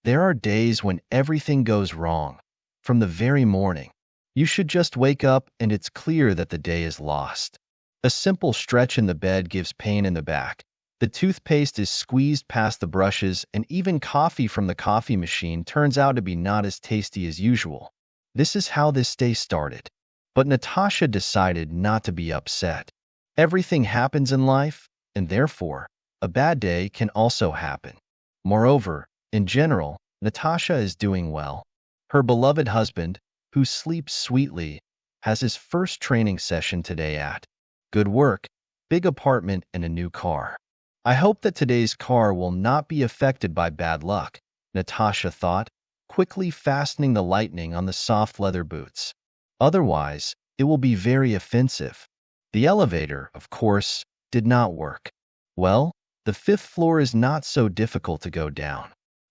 There are days when everything goes wrong. From the very morning, you should just wake up and it's clear that the day is lost. A simple stretch in the bed gives pain in the back. The toothpaste is squeezed past the brushes, and even coffee from the coffee machine turns out to be not as tasty as usual. This is how this day started. But Natasha decided not to be upset. Everything happens in life, and therefore, a bad day can also happen. Moreover, in general, Natasha is doing well. Her beloved husband, who sleeps sweetly, has his first training session today at good work, big apartment, and a new car. I hope that today's car will not be affected by bad luck, Natasha thought, quickly fastening the lightning on the soft leather boots. Otherwise, it will be very offensive. The elevator, of course, did not work. Well, the fifth floor is not so difficult to go down,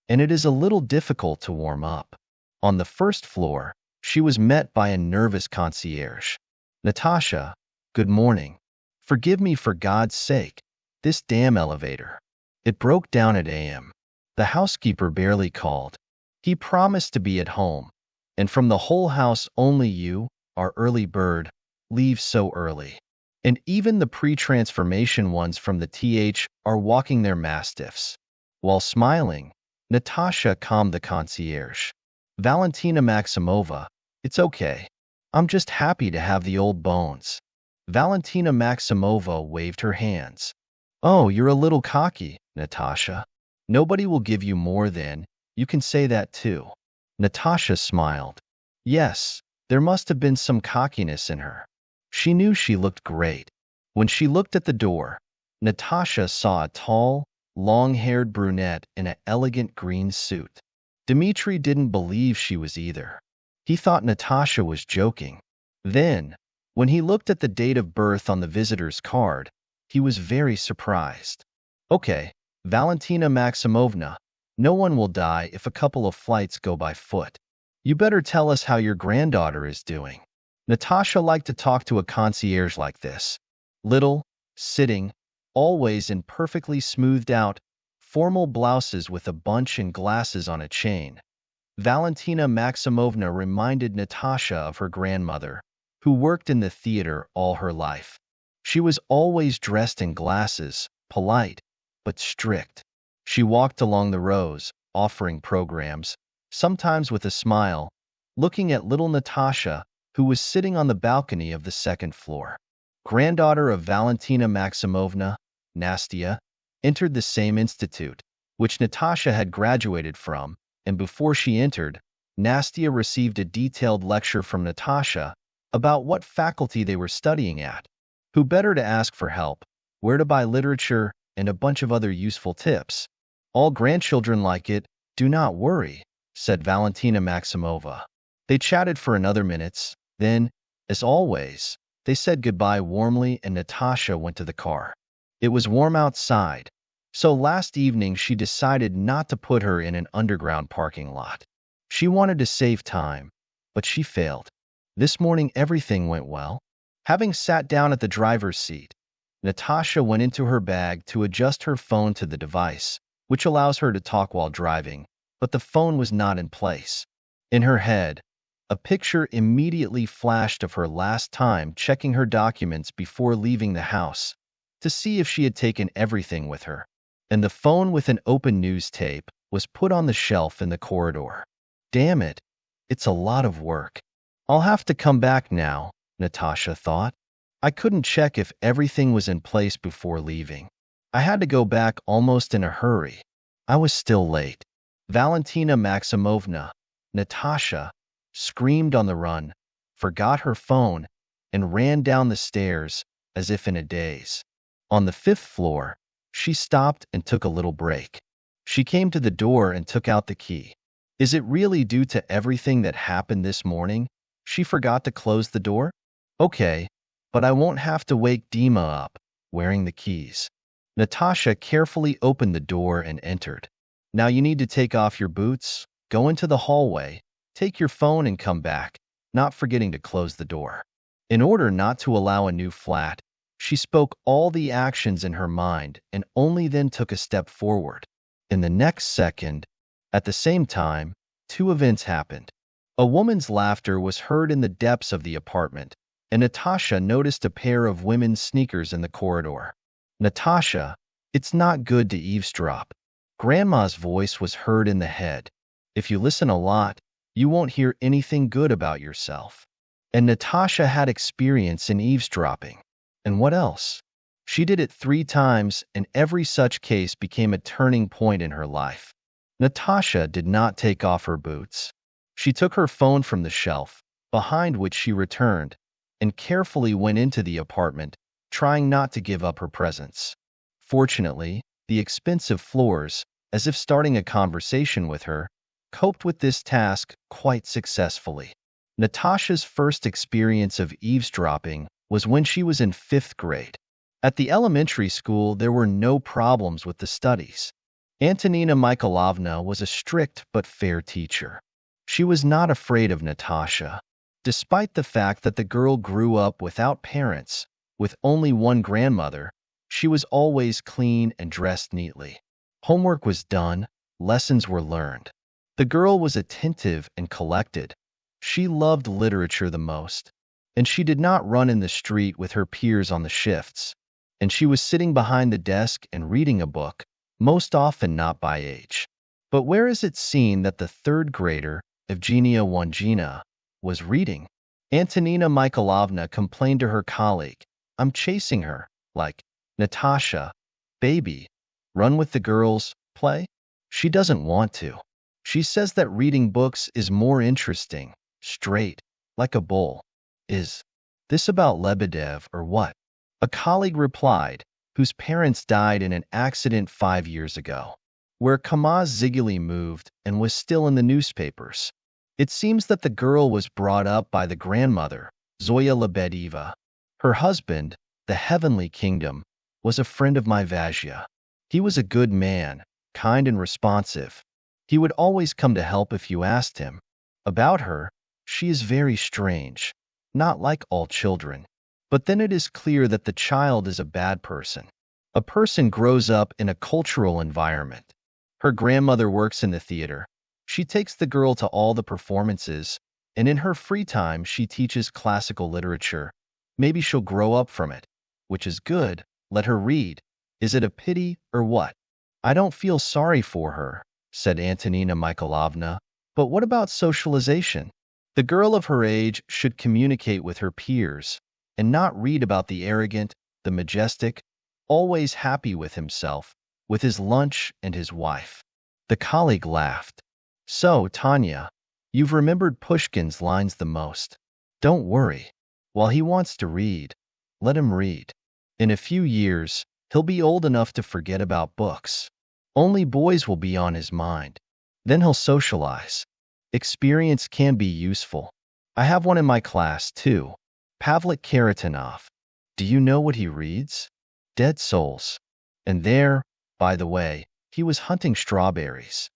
and it is a little difficult to warm up. On the first floor, she was met by a nervous concierge. Natasha, good morning. Forgive me for God's sake. This damn elevator. It broke down at AM. The housekeeper barely called. He promised to be at home. And from the whole house only you, our early bird, leave so early. And even the pre-transformation ones from the TH are walking their mastiffs. While smiling, Natasha calmed the concierge. Valentina Maximova, it's okay. I'm just happy to have the old bones. Valentina Maximova waved her hands. Oh, you're a little cocky, Natasha. Nobody will give you more than, you can say that too. Natasha smiled. Yes, there must have been some cockiness in her. She knew she looked great. When she looked at the door, Natasha saw a tall, long-haired brunette in an elegant green suit. Dmitri didn't believe she was either. He thought Natasha was joking. Then, when he looked at the date of birth on the visitor's card, he was very surprised. Okay, Valentina Maximovna, no one will die if a couple of flights go by foot. You better tell us how your granddaughter is doing. Natasha liked to talk to a concierge like this. Little, sitting, always in perfectly smoothed out, formal blouses with a bunch and glasses on a chain. Valentina Maximovna reminded Natasha of her grandmother, who worked in the theater all her life. She was always dressed in glasses, polite, but strict. She walked along the rows, offering programs, sometimes with a smile, looking at little Natasha, who was sitting on the balcony of the second floor. Granddaughter of Valentina Maximovna, Nastia, entered the same institute, which Natasha had graduated from, and before she entered, Nastia received a detailed lecture from Natasha about what faculty they were studying at, who better to ask for help, where to buy literature, and a bunch of other useful tips. All grandchildren like it, do not worry, said Valentina Maximova. They chatted for another minutes, then, as always, they said goodbye warmly and Natasha went to the car. It was warm outside, so last evening she decided not to put her in an underground parking lot. She wanted to save time, but she failed. This morning everything went well. Having sat down at the driver's seat, Natasha went into her bag to adjust her phone to the device, which allows her to talk while driving, but the phone was not in place. In her head, a picture immediately flashed of her last time checking her documents before leaving the house, to see if she had taken everything with her. And the phone with an open news tape was put on the shelf in the corridor. Damn it, it's a lot of work. I'll have to come back now, Natasha thought. I couldn't check if everything was in place before leaving. I had to go back almost in a hurry. I was still late. Valentina Maximovna, Natasha, screamed on the run, forgot her phone, and ran down the stairs, as if in a daze. On the fifth floor, she stopped and took a little break. She came to the door and took out the key. Is it really due to everything that happened this morning? She forgot to close the door? Okay, but I won't have to wake Dima up, wearing the keys. Natasha carefully opened the door and entered. Now you need to take off your boots, go into the hallway, take your phone and come back, not forgetting to close the door. In order not to allow a new flat, she spoke all the actions in her mind and only then took a step forward. In the next second, At the same time, two events happened. A woman's laughter was heard in the depths of the apartment, and Natasha noticed a pair of women's sneakers in the corridor. Natasha, it's not good to eavesdrop. Grandma's voice was heard in the head. If you listen a lot, you won't hear anything good about yourself. And Natasha had experience in eavesdropping. And what else? She did it 3 times, and every such case became a turning point in her life. Natasha did not take off her boots. She took her phone from the shelf, behind which she returned, and carefully went into the apartment, trying not to give up her presence. Fortunately, the expensive floors, as if starting a conversation with her, coped with this task quite successfully. Natasha's first experience of eavesdropping was when she was in 5th grade. At the elementary school, there were no problems with the studies. Antonina Mikhailovna was a strict but fair teacher. She was not afraid of Natasha. Despite the fact that the girl grew up without parents, with only one grandmother, she was always clean and dressed neatly. Homework was done, lessons were learned. The girl was attentive and collected. She loved literature the most, and she did not run in the street with her peers on the shifts. And she was sitting behind the desk and reading a book, most often not by age. But where is it seen that the 3rd grader, Evgenia Wangina, was reading? Antonina Mikhailovna complained to her colleague, "I'm chasing her, like, Natasha, baby, run with the girls, play." She doesn't want to. She says that reading books is more interesting, straight, like a bull. Is this about Lebedev or what? A colleague replied, whose parents died in an accident 5 years ago, where Kamaz Ziguli moved and was still in the newspapers. It seems that the girl was brought up by the grandmother, Zoya Lebedeva. Her husband, the heavenly kingdom, was a friend of my Vazhya. He was a good man, kind and responsive. He would always come to help if you asked him. About her, she is very strange, not like all children. But then it is clear that the child is a bad person. A person grows up in a cultural environment. Her grandmother works in the theater. She takes the girl to all the performances, and in her free time she teaches classical literature. Maybe she'll grow up from it, which is good. Let her read. Is it a pity or what? I don't feel sorry for her, said Antonina Mikhailovna. But what about socialization? The girl of her age should communicate with her peers, and not read about the arrogant, the majestic, always happy with himself, with his lunch and his wife. The colleague laughed. So, Tanya, you've remembered Pushkin's lines the most. Don't worry. While he wants to read, let him read. In a few years, he'll be old enough to forget about books. Only boys will be on his mind. Then he'll socialize. Experience can be useful. I have one in my class, too. Pavlik Karatanov. Do you know what he reads? Dead Souls. And there, by the way, he was hunting strawberries.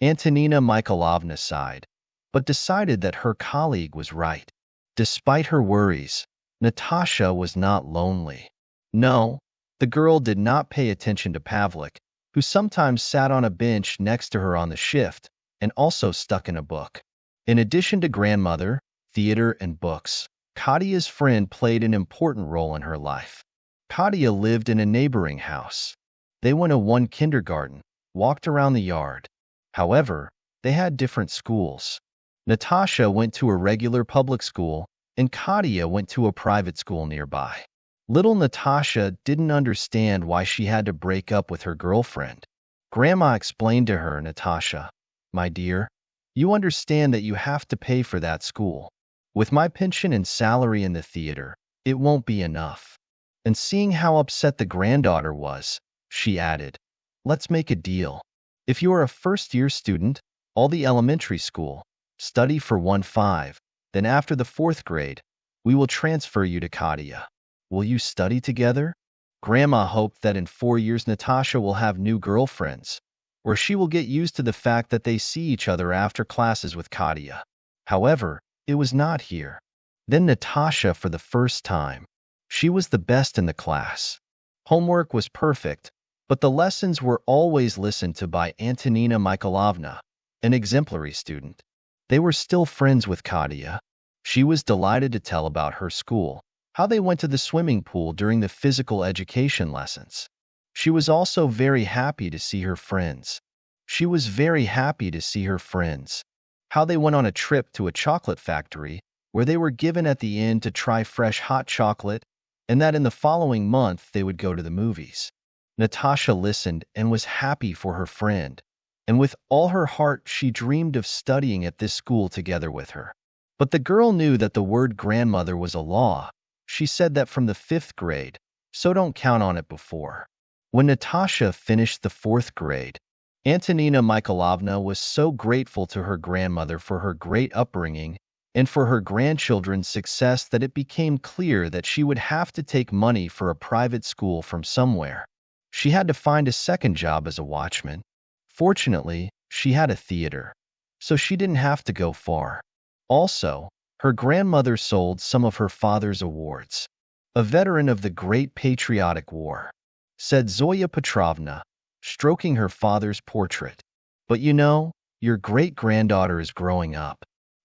Antonina Mikhailovna sighed, but decided that her colleague was right. Despite her worries, Natasha was not lonely. No, the girl did not pay attention to Pavlik, who sometimes sat on a bench next to her on the shift, and also stuck in a book. In addition to grandmother, theater, and books, Kadia's friend played an important role in her life. Kadia lived in a neighboring house. They went to one kindergarten, walked around the yard. However, they had different schools. Natasha went to a regular public school, and Kadia went to a private school nearby. Little Natasha didn't understand why she had to break up with her girlfriend. Grandma explained to her, "Natasha, my dear, you understand that you have to pay for that school. With my pension and salary in the theater, it won't be enough." And seeing how upset the granddaughter was, she added, "Let's make a deal. If you are a first-year student, all the elementary school, study for 1-5, then after the 4th grade, we will transfer you to Kadia. Will you study together?" Grandma hoped that in 4 years Natasha will have new girlfriends, or she will get used to the fact that they see each other after classes with Kadia. However, it was not here. Then Natasha for the first time. She was the best in the class. Homework was perfect, but the lessons were always listened to by Antonina Mikhailovna. an exemplary student. They were still friends with Katia. She was delighted to tell about her school, how they went to the swimming pool during the physical education lessons. She was also very happy to see her friends. She was very happy to see her friends. How they went on a trip to a chocolate factory where they were given at the end to try fresh hot chocolate, and that in the following month they would go to the movies. Natasha listened and was happy for her friend, and with all her heart she dreamed of studying at this school together with her. But the girl knew that the word grandmother was a law. She said that from the 5th grade, so don't count on it before. When Natasha finished the 4th grade, Antonina Mikhailovna was so grateful to her grandmother for her great upbringing and for her grandchildren's success that it became clear that she would have to take money for a private school from somewhere. She had to find a second job as a watchman. Fortunately, she had a theater, so she didn't have to go far. Also, her grandmother sold some of her father's awards. A veteran of the Great Patriotic War, said Zoya Petrovna, stroking her father's portrait. But you know, your great-granddaughter is growing up.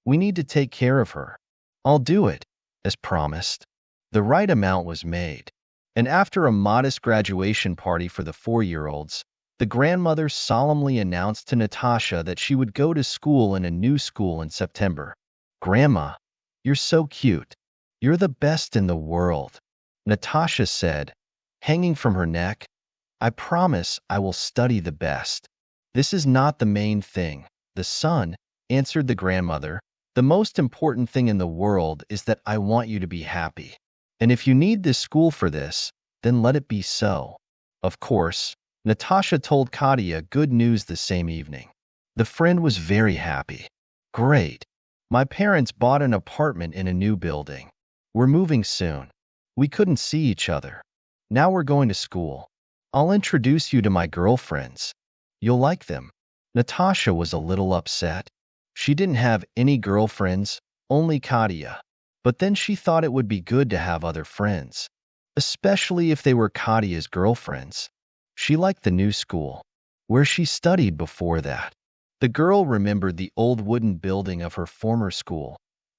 We need to take care of her. I'll do it, as promised. The right amount was made, and after a modest graduation party for the 4-year-olds, the grandmother solemnly announced to Natasha that she would go to school in a new school in September. Grandma, you're so cute. You're the best in the world, Natasha said, hanging from her neck. I promise I will study the best. This is not the main thing, the son, answered the grandmother. The most important thing in the world is that I want you to be happy. And if you need this school for this, then let it be so. Of course, Natasha told Katia good news the same evening. The friend was very happy. Great. My parents bought an apartment in a new building. We're moving soon. We couldn't see each other. Now we're going to school. I'll introduce you to my girlfriends. You'll like them. Natasha was a little upset. She didn't have any girlfriends, only Katia. But then she thought it would be good to have other friends, especially if they were Katia's girlfriends. She liked the new school, where she studied before that. The girl remembered the old wooden building of her former school,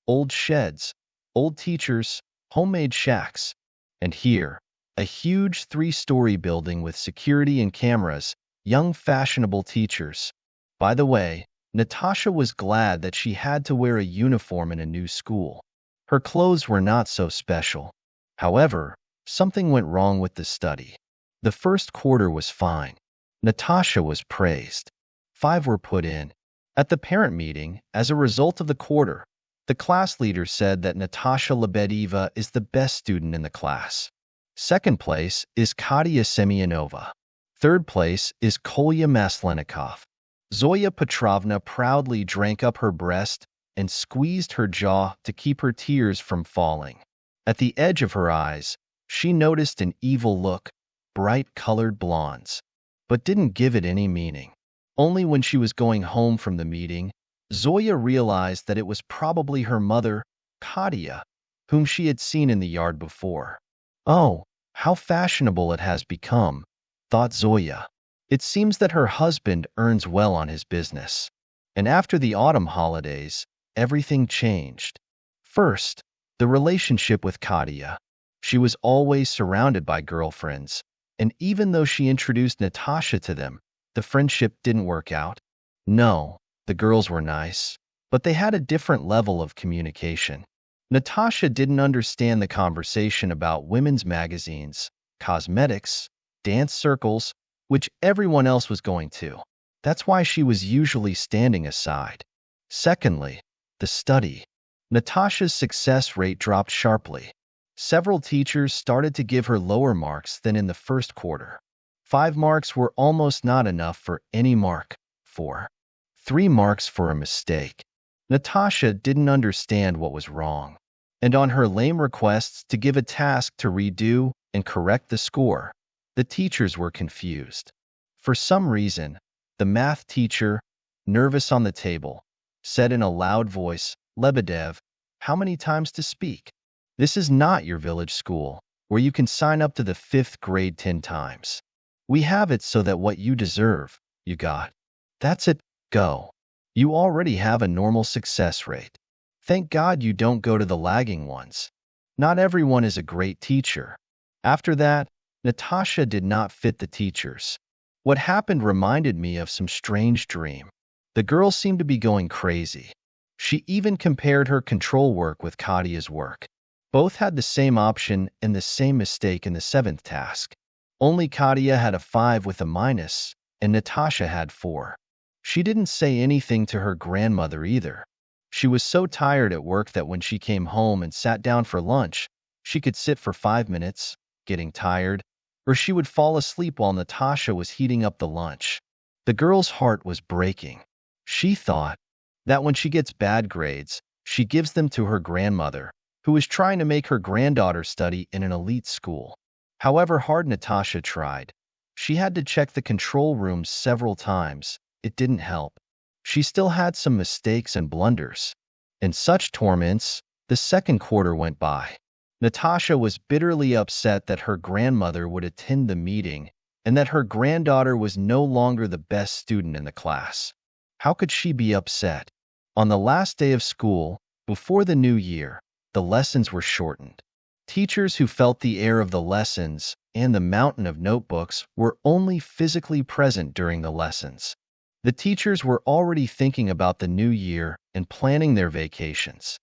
old sheds, old teachers, homemade shacks, and here, a huge 3-story building with security and cameras, young fashionable teachers. By the way, Natasha was glad that she had to wear a uniform in a new school. Her clothes were not so special. However, something went wrong with the study. The first quarter was fine. Natasha was praised. 5 were put in. At the parent meeting, as a result of the quarter, the class leader said that Natasha Lebedeva is the best student in the class. Second place is Katia Semyonova. Third place is Kolya Maslenikov. Zoya Petrovna proudly drank up her breast and squeezed her jaw to keep her tears from falling. At the edge of her eyes, she noticed an evil look, bright-colored blondes, but didn't give it any meaning. Only when she was going home from the meeting, Zoya realized that it was probably her mother, Katia, whom she had seen in the yard before. Oh, how fashionable it has become, thought Zoya. It seems that her husband earns well on his business. And after the autumn holidays, everything changed. First, the relationship with Katia. She was always surrounded by girlfriends, and even though she introduced Natasha to them, the friendship didn't work out. No, the girls were nice, but they had a different level of communication. Natasha didn't understand the conversation about women's magazines, cosmetics, dance circles, which everyone else was going to. That's why she was usually standing aside. Secondly, the study. Natasha's success rate dropped sharply. Several teachers started to give her lower marks than in the first quarter. 5 marks were almost not enough for any mark. 3 marks for a mistake. Natasha didn't understand what was wrong. And on her lame requests to give a task to redo and correct the score, the teachers were confused. For some reason, the math teacher, nervous on the table, said in a loud voice, "Lebedev, how many times to speak? This is not your village school, where you can sign up to the 5th grade 10 times. We have it so that what you deserve, you got. That's it, go. You already have a normal success rate. Thank God you don't go to the lagging ones. Not everyone is a great teacher. After that, Natasha did not fit the teachers. What happened reminded me of some strange dream. The girl seemed to be going crazy. She even compared her control work with Kadia's work. Both had the same option and the same mistake in the seventh task. Only Kadia had a 5 with a minus, and Natasha had 4. She didn't say anything to her grandmother either. She was so tired at work that when she came home and sat down for lunch, she could sit for 5 minutes, getting tired, or she would fall asleep while Natasha was heating up the lunch. The girl's heart was breaking. She thought that when she gets bad grades, she gives them to her grandmother, who is trying to make her granddaughter study in an elite school. However hard Natasha tried, she had to check the control room several times. It didn't help. She still had some mistakes and blunders. In such torments, the second quarter went by. Natasha was bitterly upset that her grandmother would attend the meeting and that her granddaughter was no longer the best student in the class. How could she be upset? On the last day of school, before the new year, the lessons were shortened. Teachers who felt the air of the lessons and the mountain of notebooks were only physically present during the lessons. The teachers were already thinking about the new year and planning their vacations.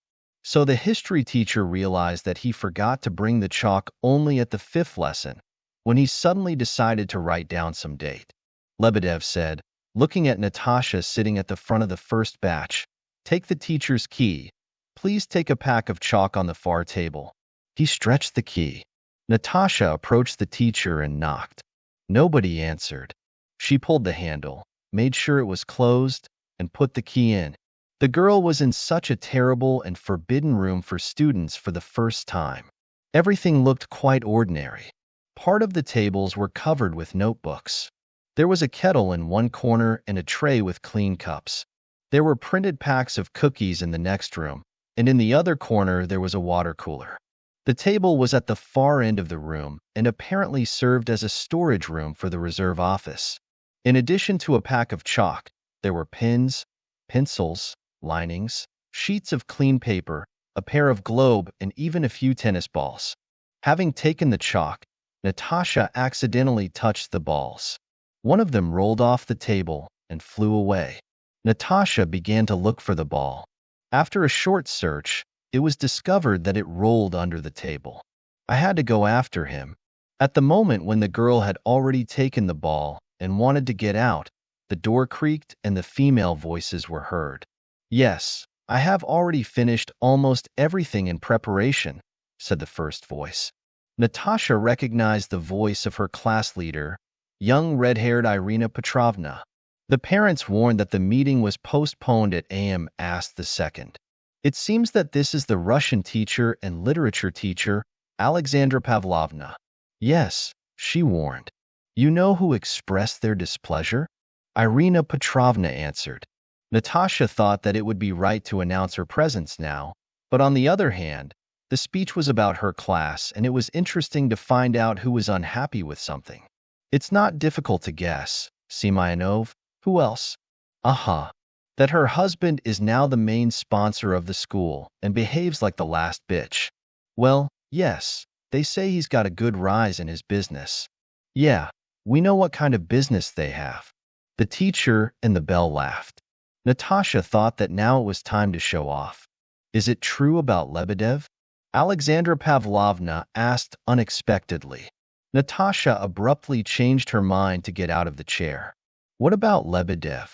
So the history teacher realized that he forgot to bring the chalk only at the 5th lesson, when he suddenly decided to write down some date. Lebedev said, looking at Natasha sitting at the front of the first batch, "Take the teacher's key. Please take a pack of chalk on the far table." He stretched the key. Natasha approached the teacher and knocked. Nobody answered. She pulled the handle, made sure it was closed, and put the key in. The girl was in such a terrible and forbidden room for students for the first time. Everything looked quite ordinary. Part of the tables were covered with notebooks. There was a kettle in one corner and a tray with clean cups. There were printed packs of cookies in the next room, and in the other corner there was a water cooler. The table was at the far end of the room and apparently served as a storage room for the reserve office. In addition to a pack of chalk, there were pens, pencils, linings, sheets of clean paper, a pair of globe, and even a few tennis balls. Having taken the chalk, Natasha accidentally touched the balls. One of them rolled off the table and flew away. Natasha began to look for the ball. After a short search, it was discovered that it rolled under the table. I had to go after him. At the moment when the girl had already taken the ball and wanted to get out, the door creaked and the female voices were heard. "Yes, I have already finished almost everything in preparation," said the first voice. Natasha recognized the voice of her class leader, young red-haired Irina Petrovna. The parents warned that the meeting was postponed at AM, asked the second. "It seems that this is the Russian teacher and literature teacher, Alexandra Pavlovna." "Yes," she warned. "You know who expressed their displeasure?" Irina Petrovna answered. Natasha thought that it would be right to announce her presence now, but on the other hand, the speech was about her class and it was interesting to find out who was unhappy with something. "It's not difficult to guess. Semyonov, who else?" "Aha. That her husband is now the main sponsor of the school and behaves like the last bitch." "Well, yes, they say he's got a good rise in his business." "Yeah, we know what kind of business they have." The teacher and the bell laughed. Natasha thought that now it was time to show off. "Is it true about Lebedev?" Alexandra Pavlovna asked unexpectedly. Natasha abruptly changed her mind to get out of the chair. "What about Lebedev?"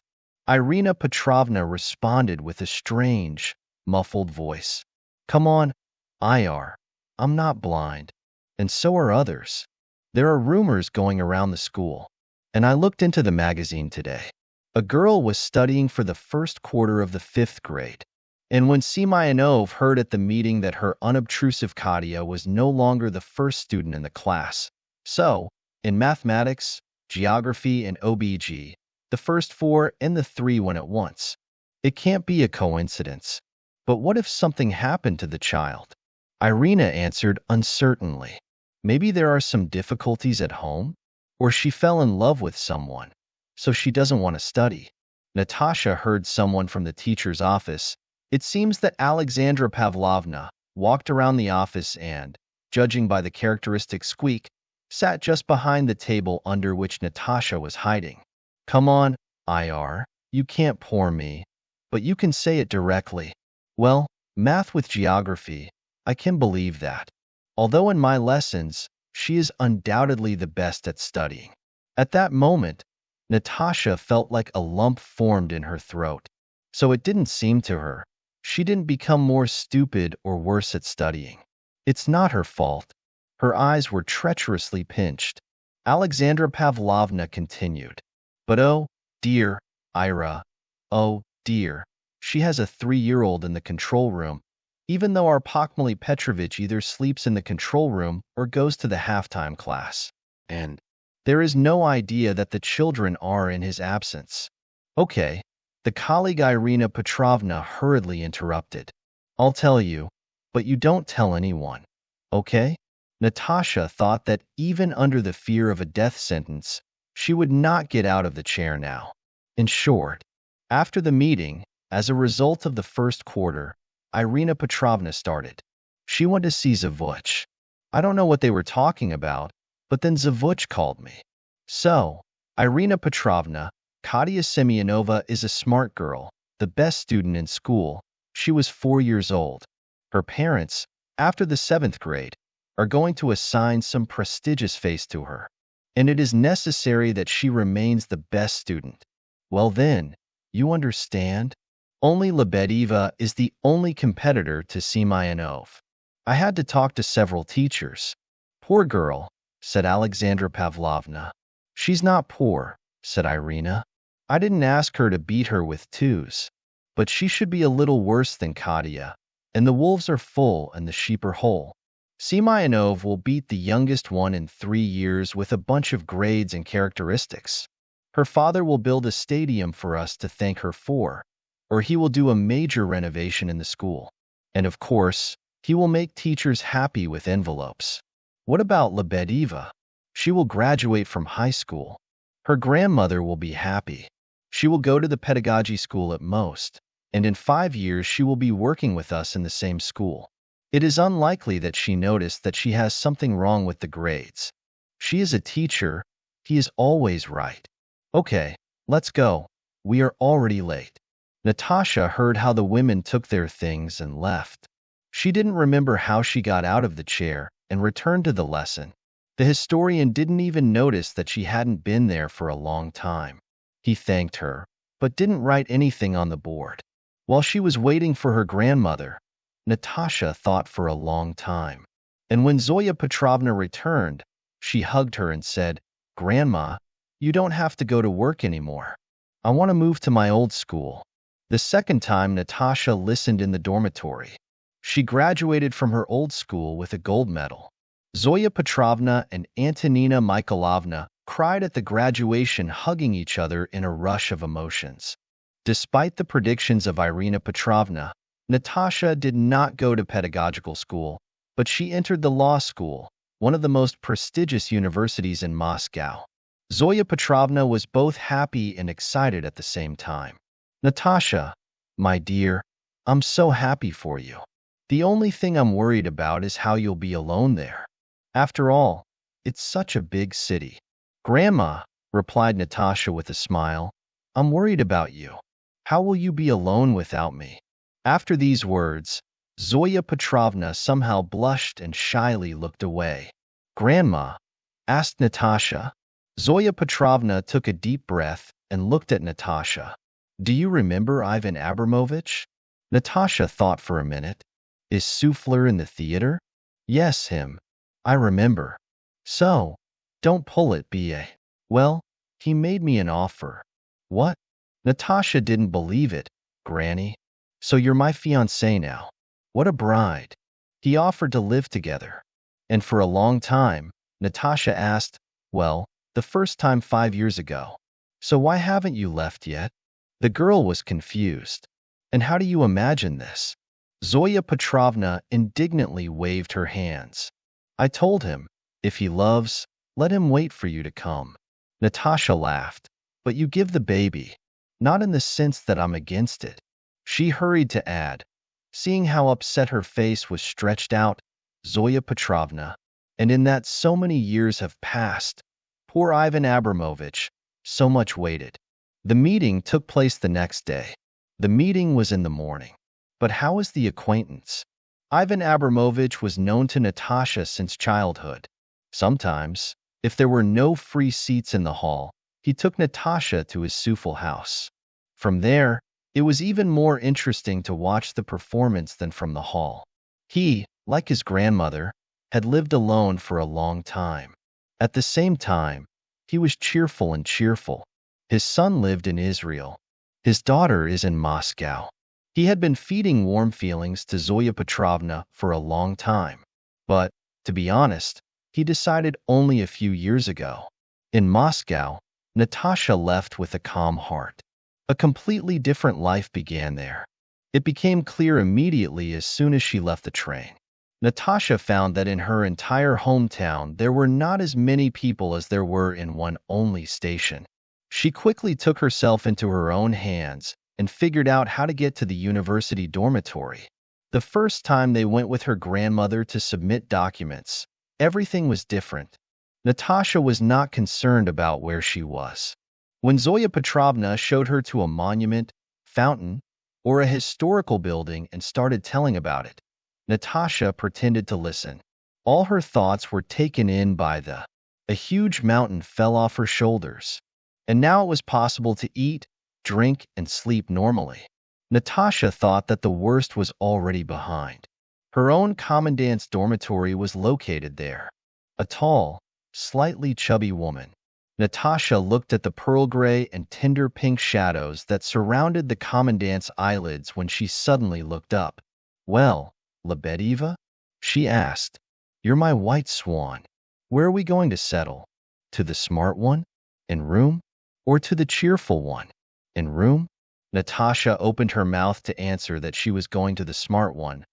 Irina Petrovna responded with a strange, muffled voice. "Come on, IR. I'm not blind. And so are others. There are rumors going around the school. And I looked into the magazine today. A girl was studying for the first quarter of the 5th grade. And when Semyonov heard at the meeting that her unobtrusive Katia was no longer the first student in the class, so, in mathematics, geography, and OBG, the first 4 and the 3 went at once. It can't be a coincidence. But what if something happened to the child? Irina answered uncertainly. Maybe there are some difficulties at home? Or she fell in love with someone, so she doesn't want to study. Natasha heard someone from the teacher's office. It seems that Alexandra Pavlovna walked around the office and, judging by the characteristic squeak, sat just behind the table under which Natasha was hiding. Come on, IR, you can't pour me, but you can say it directly. Well, math with geography, I can believe that. Although in my lessons, she is undoubtedly the best at studying. At that moment, Natasha felt like a lump formed in her throat. So it didn't seem to her. She didn't become more stupid or worse at studying. It's not her fault. Her eyes were treacherously pinched. Alexandra Pavlovna continued. But oh, dear, Ira. Oh, dear. She has a 3-year-old in the control room, even though our Pakmali Petrovich either sleeps in the control room or goes to the halftime class. And there is no idea that the children are in his absence. Okay, the colleague Irina Petrovna hurriedly interrupted. I'll tell you, but you don't tell anyone. Okay? Natasha thought that even under the fear of a death sentence, she would not get out of the chair now. In short, after the meeting, as a result of the first quarter, Irina Petrovna started. She went to see Zavuch. I don't know what they were talking about, but then Zavuch called me. So, Irina Petrovna, Katia Semyonova is a smart girl, the best student in school. She was 4 years old. Her parents, after the 7th grade, are going to assign some prestigious face to her. And it is necessary that she remains the best student. Well then, you understand? Only Lebedeva is the only competitor to Semyonov. I had to talk to several teachers. Poor girl, said Alexandra Pavlovna. She's not poor, said Irina. I didn't ask her to beat her with twos. But she should be a little worse than Katia. And the wolves are full and the sheep are whole. Semyonov will beat the youngest one in 3 years with a bunch of grades and characteristics. Her father will build a stadium for us to thank her for, or he will do a major renovation in the school. And of course, he will make teachers happy with envelopes. What about Lebedeva? She will graduate from high school. Her grandmother will be happy. She will go to the pedagogy school at most, and in 5 years she will be working with us in the same school. It is unlikely that she noticed that she has something wrong with the grades. She is a teacher. He is always right. Okay, let's go. We are already late. Natasha heard how the women took their things and left. She didn't remember how she got out of the chair and returned to the lesson. The historian didn't even notice that she hadn't been there for a long time. He thanked her, but didn't write anything on the board. While she was waiting for her grandmother, Natasha thought for a long time. And when Zoya Petrovna returned, she hugged her and said, Grandma, you don't have to go to work anymore. I want to move to my old school. The second time Natasha listened in the dormitory. She graduated from her old school with a gold medal. Zoya Petrovna and Antonina Mikhailovna cried at the graduation, hugging each other in a rush of emotions. Despite the predictions of Irina Petrovna, Natasha did not go to pedagogical school, but she entered the law school, one of the most prestigious universities in Moscow. Zoya Petrovna was both happy and excited at the same time. Natasha, my dear, I'm so happy for you. The only thing I'm worried about is how you'll be alone there. After all, it's such a big city. Grandma, replied Natasha with a smile, I'm worried about you. How will you be alone without me? After these words, Zoya Petrovna somehow blushed and shyly looked away. Grandma, asked Natasha. Zoya Petrovna took a deep breath and looked at Natasha. Do you remember Ivan Abramovich? Natasha thought for a minute. Is Souffleur in the theater? Yes, him. I remember. So, don't pull it, B.A. Well, he made me an offer. What? Natasha didn't believe it, Granny. So you're my fiancée now. What a bride. He offered to live together. And for a long time, Natasha asked, well, the first time 5 years ago. So why haven't you left yet? The girl was confused. And how do you imagine this? Zoya Petrovna indignantly waved her hands. I told him, if he loves, let him wait for you to come. Natasha laughed. But you give the baby. Not in the sense that I'm against it. She hurried to add, seeing how upset her face was stretched out, Zoya Petrovna, and in that so many years have passed. Poor Ivan Abramovich, so much waited. The meeting took place the next day. The meeting was in the morning. But how was the acquaintance? Ivan Abramovich was known to Natasha since childhood. Sometimes, if there were no free seats in the hall, he took Natasha to his Sufal house. From there, it was even more interesting to watch the performance than from the hall. He, like his grandmother, had lived alone for a long time. At the same time, he was cheerful and cheerful. His son lived in Israel. His daughter is in Moscow. He had been feeding warm feelings to Zoya Petrovna for a long time. But, to be honest, he decided only a few years ago. In Moscow, Natasha left with a calm heart. A completely different life began there. It became clear immediately as soon as she left the train. Natasha found that in her entire hometown there were not as many people as there were in one only station. She quickly took herself into her own hands and figured out how to get to the university dormitory. The first time they went with her grandmother to submit documents, everything was different. Natasha was not concerned about where she was. When Zoya Petrovna showed her to a monument, fountain, or a historical building and started telling about it, Natasha pretended to listen. All her thoughts were taken in by a huge mountain fell off her shoulders. And now it was possible to eat, drink, and sleep normally. Natasha thought that the worst was already behind. Her own commandant's dormitory was located there. A tall, slightly chubby woman. Natasha looked at the pearl gray and tender pink shadows that surrounded the commandant's eyelids when she suddenly looked up. "Well, Lebedeva?" she asked. "You're my white swan. Where are we going to settle? To the smart one? In room? Or to the cheerful one? In room?" Natasha opened her mouth to answer that she was going to the smart one,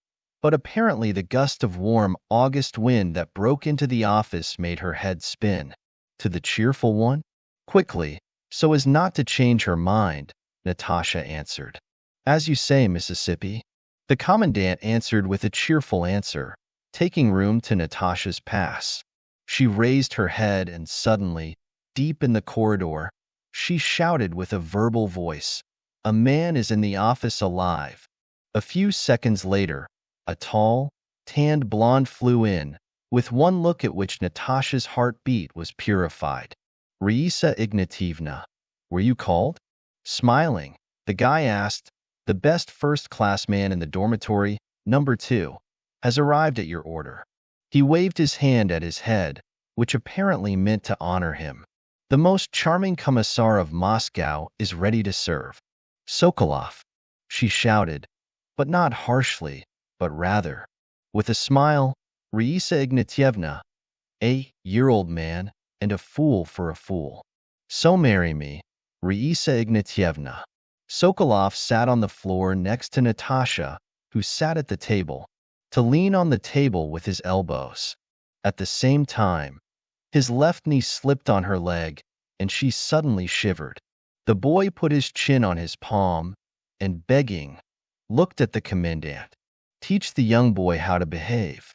but apparently the gust of warm August wind that broke into the office made her head spin. To the cheerful one? Quickly, so as not to change her mind, Natasha answered. "As you say, Mississippi." The commandant answered with a cheerful answer, taking room to Natasha's pass. She raised her head and suddenly, deep in the corridor, she shouted with a verbal voice, "A man is in the office alive." A few seconds later, a tall, tanned blonde flew in, with one look at which Natasha's heartbeat was purified. "Raisa Ignatievna, were you called?" Smiling, the guy asked, "The best first-class man in the dormitory, number 2, has arrived at your order." He waved his hand at his head, which apparently meant to honor him. "The most charming commissar of Moscow is ready to serve." "Sokolov," she shouted, but not harshly, but rather, with a smile, "Raisa Ignatievna, a year-old man, and a fool for a fool. So marry me, Raisa Ignatievna." Sokolov sat on the floor next to Natasha, who sat at the table, to lean on the table with his elbows. At the same time, his left knee slipped on her leg, and she suddenly shivered. The boy put his chin on his palm, and begging, looked at the commandant. "Teach the young boy how to behave.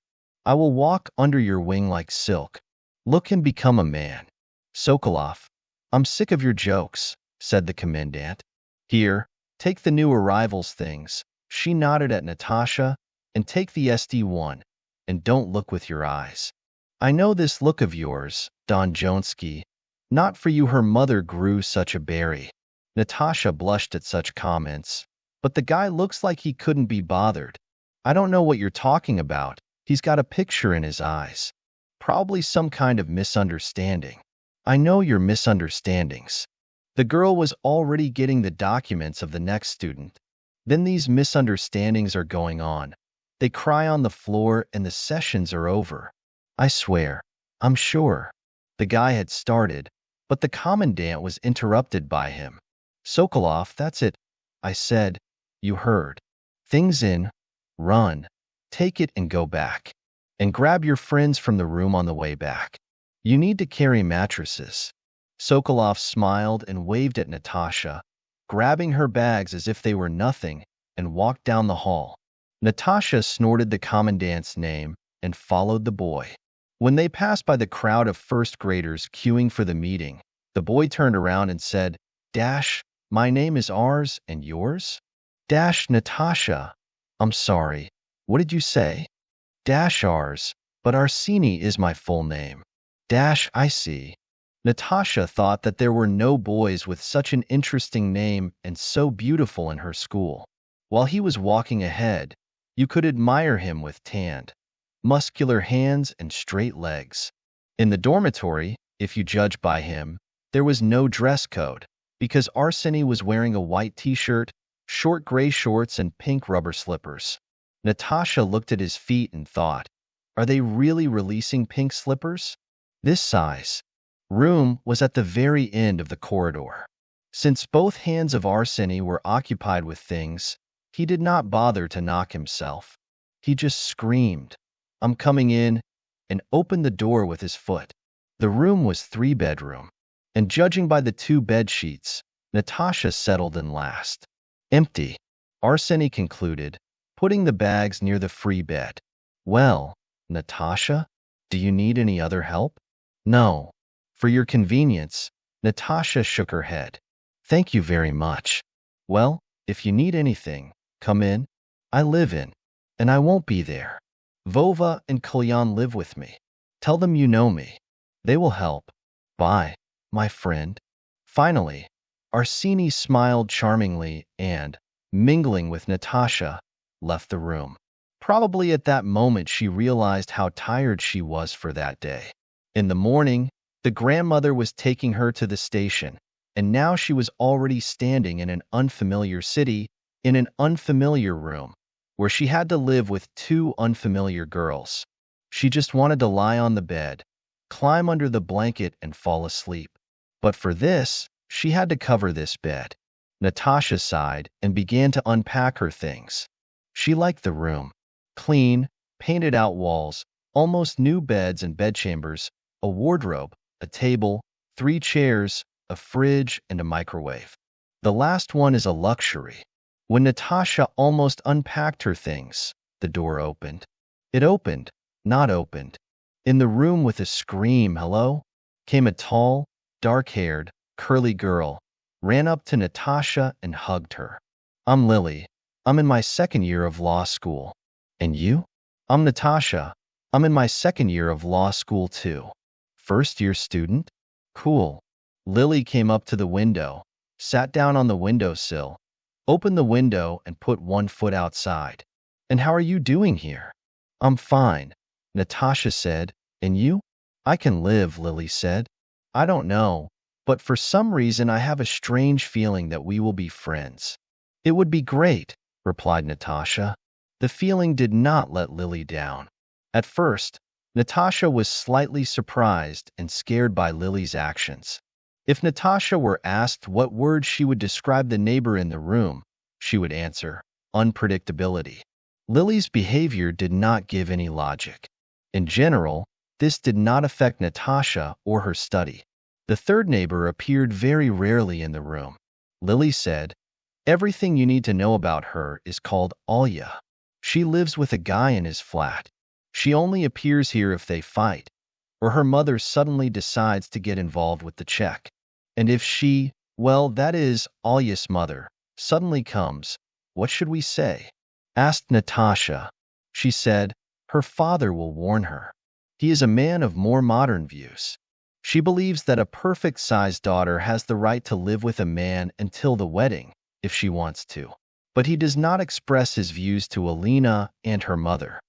I will walk under your wing like silk. Look him become a man." "Sokolov, I'm sick of your jokes," said the commandant. "Here, take the new arrivals' things." She nodded at Natasha, "and take the SD1, and don't look with your eyes. I know this look of yours, Don Jonsky. Not for you her mother grew such a berry." Natasha blushed at such comments, but the guy looks like he couldn't be bothered. "I don't know what you're talking about. He's got a picture in his eyes. Probably some kind of misunderstanding." "I know your misunderstandings." The girl was already getting the documents of the next student. Then these misunderstandings are going on. They cry on the floor and the sessions are over. "I swear, I'm sure." The guy had started, but the commandant was interrupted by him. "Sokolov, that's it. I said, you heard. Things in, run, take it and go back. And grab your friends from the room on the way back. You need to carry mattresses." Sokolov smiled and waved at Natasha, grabbing her bags as if they were nothing, and walked down the hall. Natasha snorted the commandant's name and followed the boy. When they passed by the crowd of first graders queuing for the meeting, the boy turned around and said, "Dash, my name is Ars, and yours?" "Dash Natasha." "I'm sorry. What did you say?" "Dash Ars, but Arsini is my full name." "Dash, I see." Natasha thought that there were no boys with such an interesting name and so beautiful in her school. While he was walking ahead, you could admire him with tanned, muscular hands and straight legs. In the dormitory, if you judge by him, there was no dress code, because Arsini was wearing a white t-shirt, short gray shorts, and pink rubber slippers. Natasha looked at his feet and thought, are they really releasing pink slippers? This size room was at the very end of the corridor. Since both hands of Arsini were occupied with things, he did not bother to knock himself. He just screamed, "I'm coming in," and opened the door with his foot. The room was 3-bedroom, and judging by the 2 bed sheets, Natasha settled in last. "Empty," Arsini concluded, putting the bags near the free bed. "Well, Natasha, do you need any other help?" "No. For your convenience." Natasha shook her head. "Thank you very much." "Well, if you need anything, come in. I live in, and I won't be there. Vova and Kalyan live with me. Tell them you know me. They will help. Bye, my friend." Finally, Arsini smiled charmingly and, mingling with Natasha, left the room. Probably at that moment she realized how tired she was for that day. In the morning, the grandmother was taking her to the station, and now she was already standing in an unfamiliar city, in an unfamiliar room, where she had to live with 2 unfamiliar girls. She just wanted to lie on the bed, climb under the blanket, and fall asleep. But for this, she had to cover this bed. Natasha sighed and began to unpack her things. She liked the room. Clean, painted-out walls, almost new beds and bedchambers, a wardrobe, a table, 3 chairs, a fridge, and a microwave. The last one is a luxury. When Natasha almost unpacked her things, the door opened. It opened, not opened. In the room with a scream, "Hello?" came a tall, dark-haired, curly girl, ran up to Natasha and hugged her. "I'm Lily. I'm in my 2nd year of law school." "And you?" "I'm Natasha. I'm in my 2nd year of law school too." "First-year student? Cool." Lily came up to the window, sat down on the windowsill, opened the window, and put one foot outside. "And how are you doing here?" "I'm fine," Natasha said. "And you?" "I can live," Lily said. "I don't know, but for some reason I have a strange feeling that we will be friends." "It would be great," replied Natasha. The feeling did not let Lily down. At first, Natasha was slightly surprised and scared by Lily's actions. If Natasha were asked what words she would describe the neighbor in the room, she would answer, unpredictability. Lily's behavior did not give any logic. In general, this did not affect Natasha or her study. The third neighbor appeared very rarely in the room. Lily said, "Everything you need to know about her is called Alya. She lives with a guy in his flat. She only appears here if they fight, or her mother suddenly decides to get involved with the check. And if she, well, that is, Alya's mother, suddenly comes, what should we say?" asked Natasha. She said, "Her father will warn her. He is a man of more modern views. She believes that a perfect-sized daughter has the right to live with a man until the wedding, if she wants to. But he does not express his views to Alina and her mother.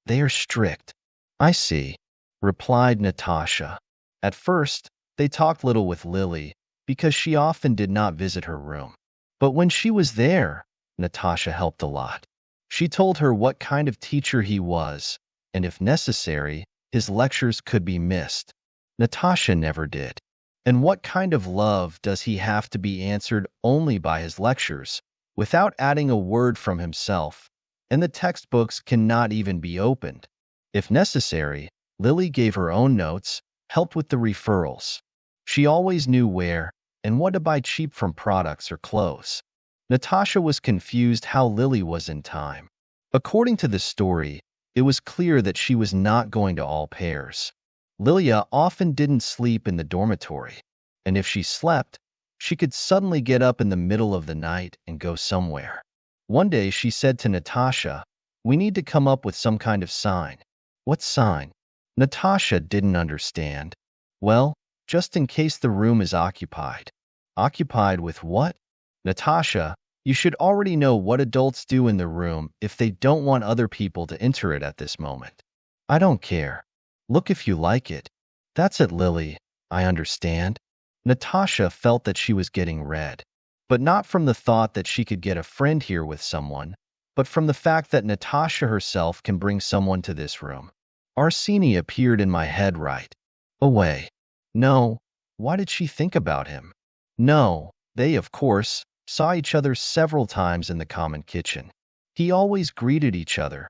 They are strict." "I see," replied Natasha. At first, they talked little with Lily, because she often did not visit her room. But when she was there, Natasha helped a lot. She told her what kind of teacher he was, and if necessary, his lectures could be missed. Natasha never did. "And what kind of love does he have to be answered only by his lectures, without adding a word from himself, and the textbooks cannot even be opened?" If necessary, Lily gave her own notes, helped with the referrals. She always knew where, and what to buy cheap from products or clothes. Natasha was confused how Lily was in time. According to the story, it was clear that she was not going to all pairs. Lilia often didn't sleep in the dormitory, and if she slept, she could suddenly get up in the middle of the night and go somewhere. One day she said to Natasha, "We need to come up with some kind of sign." "What sign?" Natasha didn't understand. "Well, just in case the room is occupied." "Occupied with what?" "Natasha, you should already know what adults do in the room if they don't want other people to enter it at this moment." "I don't care. Look if you like it." "That's it, Lily. I understand." Natasha felt that she was getting red, but not from the thought that she could get a friend here with someone, but from the fact that Natasha herself can bring someone to this room. Arsini appeared in my head right away. No, why did she think about him? No, they, of course, saw each other several times in the common kitchen. He always greeted each other,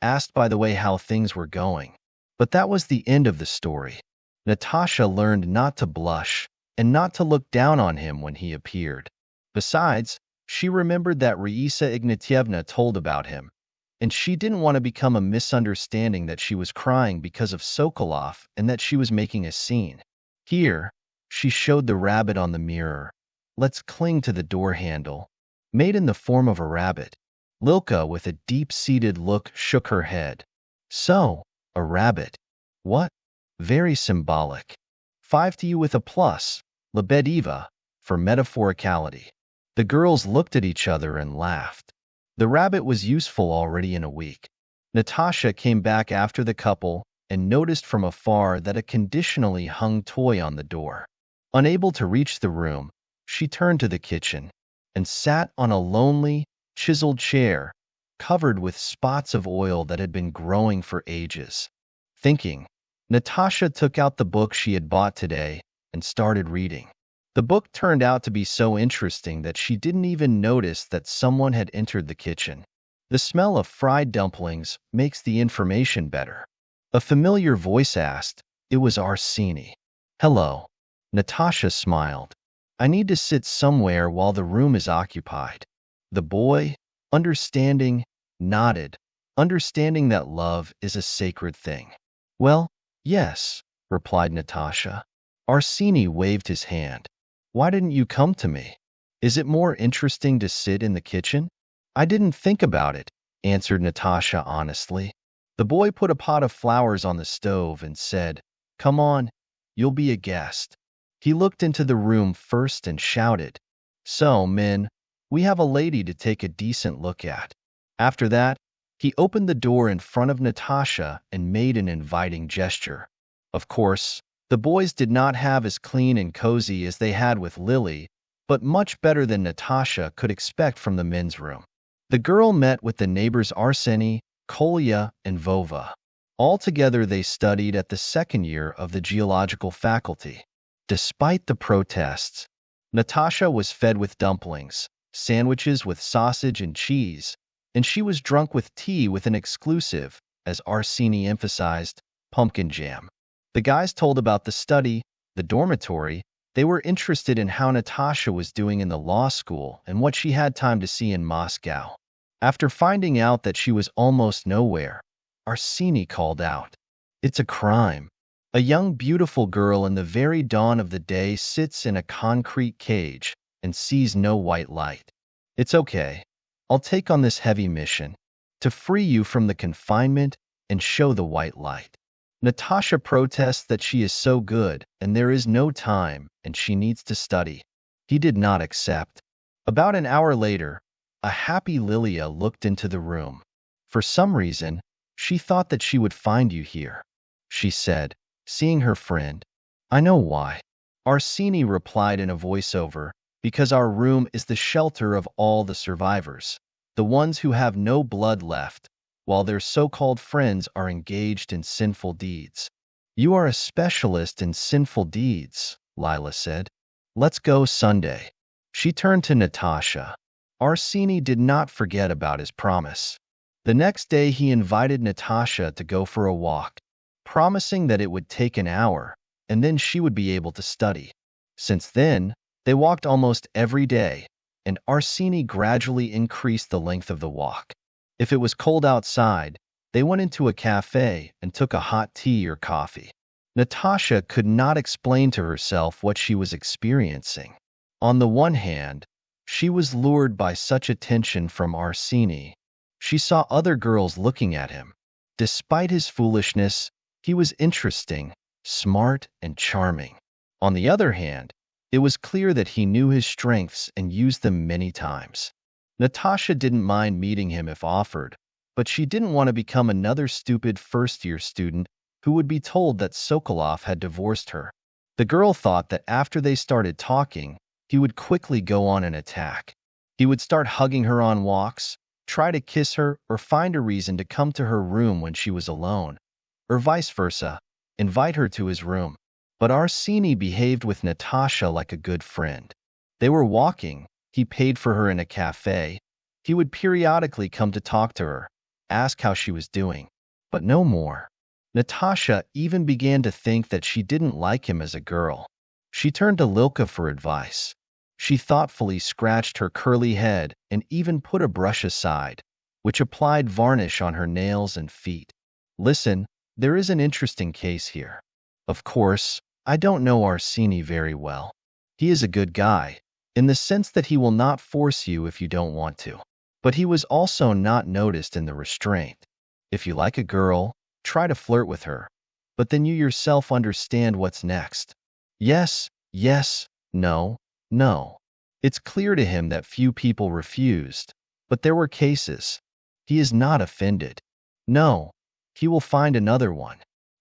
asked by the way how things were going. But that was the end of the story. Natasha learned not to blush and not to look down on him when he appeared. Besides, she remembered that Raisa Ignatievna told about him, and she didn't want to become a misunderstanding that she was crying because of Sokolov and that she was making a scene. Here, she showed the rabbit on the mirror. "Let's cling to the door handle." Made in the form of a rabbit. Lilka, with a deep-seated look, shook her head. "So, a rabbit. What? Very symbolic. 5 to you with a plus, Lebedeva, for metaphoricality." The girls looked at each other and laughed. The rabbit was useful already in a week. Natasha came back after the couple and noticed from afar that a conditionally hung toy on the door. Unable to reach the room, she turned to the kitchen and sat on a lonely, chiseled chair, covered with spots of oil that had been growing for ages. Thinking, Natasha took out the book she had bought today and started reading. The book turned out to be so interesting that she didn't even notice that someone had entered the kitchen. The smell of fried dumplings makes the information better. A familiar voice asked. It was Arsini. "Hello." Natasha smiled. "I need to sit somewhere while the room is occupied." The boy, understanding, nodded, understanding that love is a sacred thing. "Well, yes," replied Natasha. Arsini waved his hand. "Why didn't you come to me? Is it more interesting to sit in the kitchen?" "I didn't think about it," answered Natasha honestly. The boy put a pot of flowers on the stove and said, "Come on, you'll be a guest." He looked into the room first and shouted, "So, men, we have a lady to take a decent look at." After that, he opened the door in front of Natasha and made an inviting gesture. Of course, the boys did not have as clean and cozy as they had with Lily, but much better than Natasha could expect from the men's room. The girl met with the neighbors Arseny, Kolya, and Vova. Altogether they studied at the second year of the geological faculty. Despite the protests, Natasha was fed with dumplings, sandwiches with sausage and cheese, and she was drunk with tea with an exclusive, as Arseny emphasized, pumpkin jam. The guys told about the study, the dormitory. They were interested in how Natasha was doing in the law school and what she had time to see in Moscow. After finding out that she was almost nowhere, Arseny called out, "It's a crime. A young, beautiful girl in the very dawn of the day sits in a concrete cage and sees no white light. It's okay. I'll take on this heavy mission to free you from the confinement and show the white light." Natasha protests that she is so good and there is no time and she needs to study. He did not accept. About an hour later, a happy Lilia looked into the room. "For some reason, she thought that she would find you here," she said, seeing her friend. "I know why." Arseny replied in a voiceover, "Because our room is the shelter of all the survivors, the ones who have no blood left, while their so-called friends are engaged in sinful deeds." "You are a specialist in sinful deeds," Lila said. "Let's go Sunday." She turned to Natasha. Arseny did not forget about his promise. The next day he invited Natasha to go for a walk, promising that it would take an hour, and then she would be able to study. Since then, They walked almost every day, and Arsini gradually increased the length of the walk. If it was cold outside, they went into a cafe and took a hot tea or coffee. Natasha could not explain to herself what she was experiencing. On the one hand, she was lured by such attention from Arsini. She saw other girls looking at him. Despite his foolishness, he was interesting, smart, and charming. On the other hand, it was clear that he knew his strengths and used them many times. Natasha didn't mind meeting him if offered, but she didn't want to become another stupid first-year student who would be told that Sokolov had divorced her. The girl thought that after they started talking, he would quickly go on an attack. He would start hugging her on walks, try to kiss her, or find a reason to come to her room when she was alone, or vice versa, invite her to his room. But Arsini behaved with Natasha like a good friend. They were walking, he paid for her in a cafe. He would periodically come to talk to her, ask how she was doing, but no more. Natasha even began to think that she didn't like him as a girl. She turned to Lilka for advice. She thoughtfully scratched her curly head and even put a brush aside, which applied varnish on her nails and feet. Listen, there is an interesting case here. Of course, I don't know Arsini very well. He is a good guy, in the sense that he will not force you if you don't want to. But he was also not noticed in the restraint. If you like a girl, try to flirt with her, but then you yourself understand what's next. Yes, yes, no, no. It's clear to him that few people refused, but there were cases. He is not offended. No, he will find another one.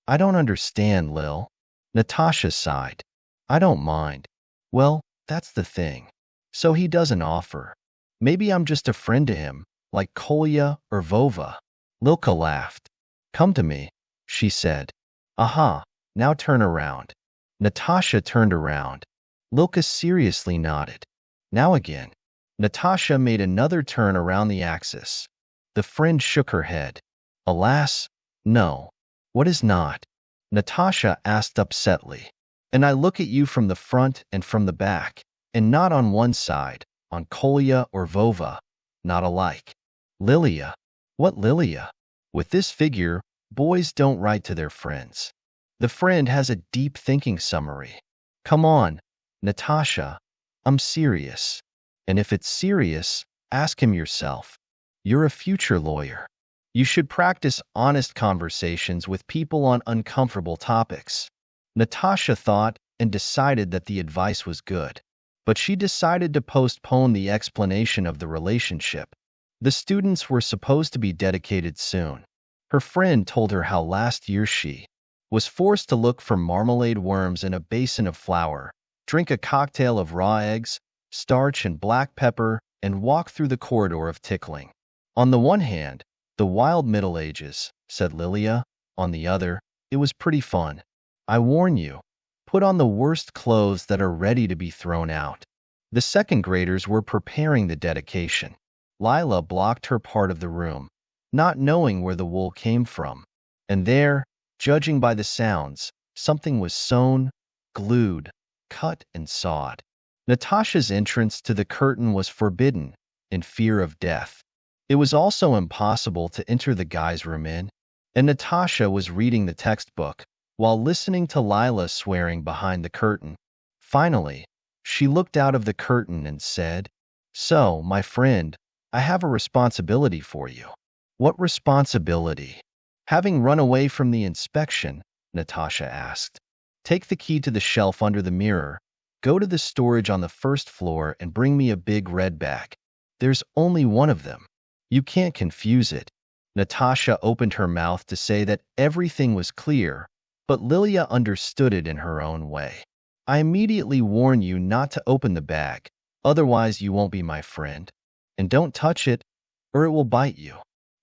I don't understand, Lil. Natasha sighed. I don't mind. Well, that's the thing. So he doesn't offer. Maybe I'm just a friend to him, like Kolya or Vova. Lilka laughed. Come to me, she said. Aha, now turn around. Natasha turned around. Lilka seriously nodded. Now again. Natasha made another turn around the axis. The friend shook her head. Alas, no. What is not? Natasha asked upsetly. And I look at you from the front and from the back, and not on one side, on Kolya or Vova, not alike. Lilia. What Lilia? With this figure, boys don't write to their friends. The friend has a deep thinking summary. Come on, Natasha, I'm serious. And if it's serious, ask him yourself. You're a future lawyer. You should practice honest conversations with people on uncomfortable topics. Natasha thought and decided that the advice was good. But she decided to postpone the explanation of the relationship. The students were supposed to be dedicated soon. Her friend told her how last year she was forced to look for marmalade worms in a basin of flour, drink a cocktail of raw eggs, starch and black pepper, and walk through the corridor of tickling. On the one hand, the wild Middle Ages, said Lilia. On the other, it was pretty fun. I warn you, put on the worst clothes that are ready to be thrown out. The second graders were preparing the dedication. Lila blocked her part of the room, not knowing where the wool came from. And there, judging by the sounds, something was sewn, glued, cut, and sawed. Natasha's entrance to the curtain was forbidden, in fear of death. It was also impossible to enter the guys' room in, and Natasha was reading the textbook while listening to Lila swearing behind the curtain. Finally, she looked out of the curtain and said, So, my friend, I have a responsibility for you. What responsibility? Having run away from the inspection, Natasha asked. Take the key to the shelf under the mirror, go to the storage on the first floor and bring me a big red bag. There's only one of them. You can't confuse it. Natasha opened her mouth to say that everything was clear, but Lilia understood it in her own way. I immediately warn you not to open the bag, otherwise you won't be my friend. And don't touch it, or it will bite you.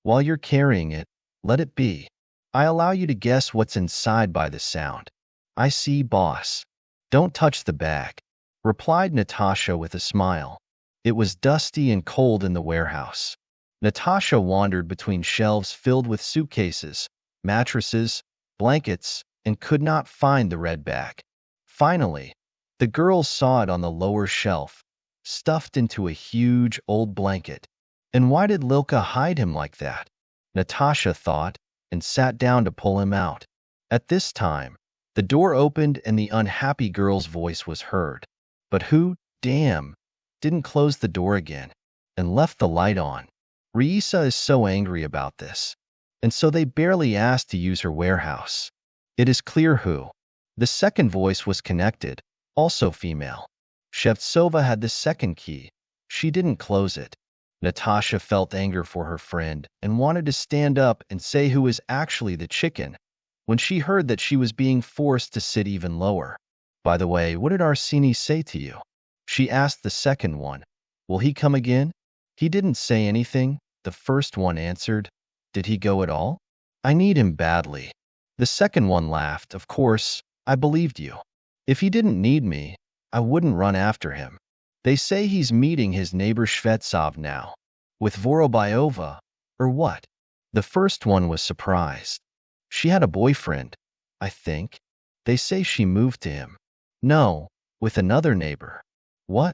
While you're carrying it, let it be. I allow you to guess what's inside by the sound. I see, boss. Don't touch the bag, replied Natasha with a smile. It was dusty and cold in the warehouse. Natasha wandered between shelves filled with suitcases, mattresses, blankets, and could not find the red bag. Finally, The girls saw it on the lower shelf, stuffed into a huge old blanket. And why did Lilka hide him like that? Natasha thought, and sat down to pull him out. At this time, the door opened and the unhappy girl's voice was heard. But who, damn, didn't close the door again and left the light on? Reisa is so angry about this. And so they barely asked to use her warehouse. It is clear who. The second voice was connected, also female. Shevtsova had the second key. She didn't close it. Natasha felt anger for her friend and wanted to stand up and say who was actually the chicken when she heard that she was being forced to sit even lower. By the way, what did Arseny say to you? She asked the second one. Will he come again? He didn't say anything, the first one answered. Did he go at all? I need him badly. The second one laughed. Of course, I believed you. If he didn't need me, I wouldn't run after him. They say he's meeting his neighbor Shvetsov now. With Vorobyova, or what? The first one was surprised. She had a boyfriend, I think. They say she moved to him. No, with another neighbor. What?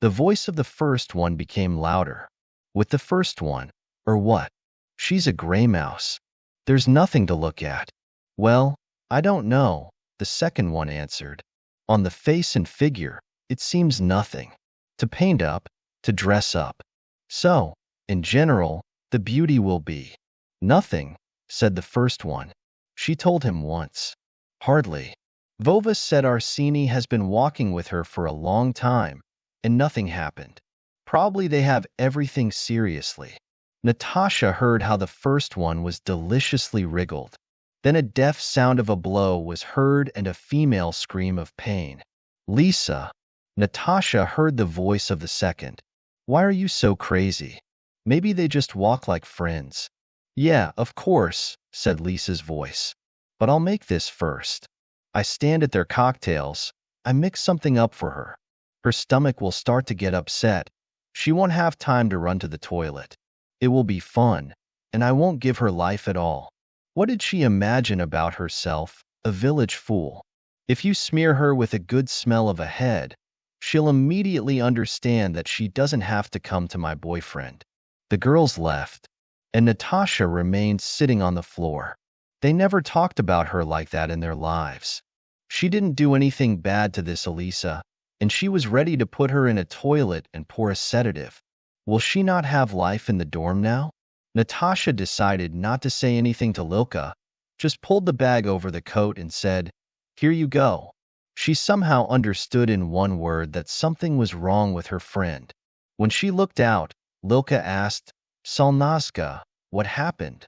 The voice of the first one became louder. With the first one, or what? She's a gray mouse. There's nothing to look at. Well, I don't know, the second one answered. On the face and figure, it seems nothing. To paint up, to dress up. So, in general, the beauty will be. Nothing, said the first one. She told him once. Hardly. Vova said Arseny has been walking with her for a long time, and nothing happened. Probably they have everything seriously. Natasha heard how the first one was deliciously wriggled. Then a deaf sound of a blow was heard and a female scream of pain. Lisa. Natasha heard the voice of the second. Why are you so crazy? Maybe they just walk like friends. Yeah, of course, said Lisa's voice. But I'll make this first. I stand at their cocktails. I mix something up for her. Her stomach will start to get upset. She won't have time to run to the toilet. It will be fun, and I won't give her life at all. What did she imagine about herself? A village fool. If you smear her with a good smell of a head, she'll immediately understand that she doesn't have to come to my boyfriend. The girls left, and Natasha remained sitting on the floor. They never talked about her like that in their lives. She didn't do anything bad to this Elisa, and she was ready to put her in a toilet and pour a sedative. Will she not have life in the dorm now? Natasha decided not to say anything to Lilka, just pulled the bag over the coat and said, Here you go. She somehow understood in one word that something was wrong with her friend. When she looked out, Lilka asked, Solnazka, what happened?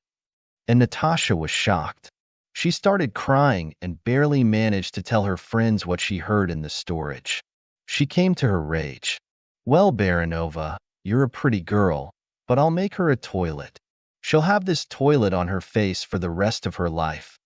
And Natasha was shocked. She started crying and barely managed to tell her friends what she heard in the storage. She came to her rage. Well, Baronova, you're a pretty girl, but I'll make her a toilet. She'll have this toilet on her face for the rest of her life.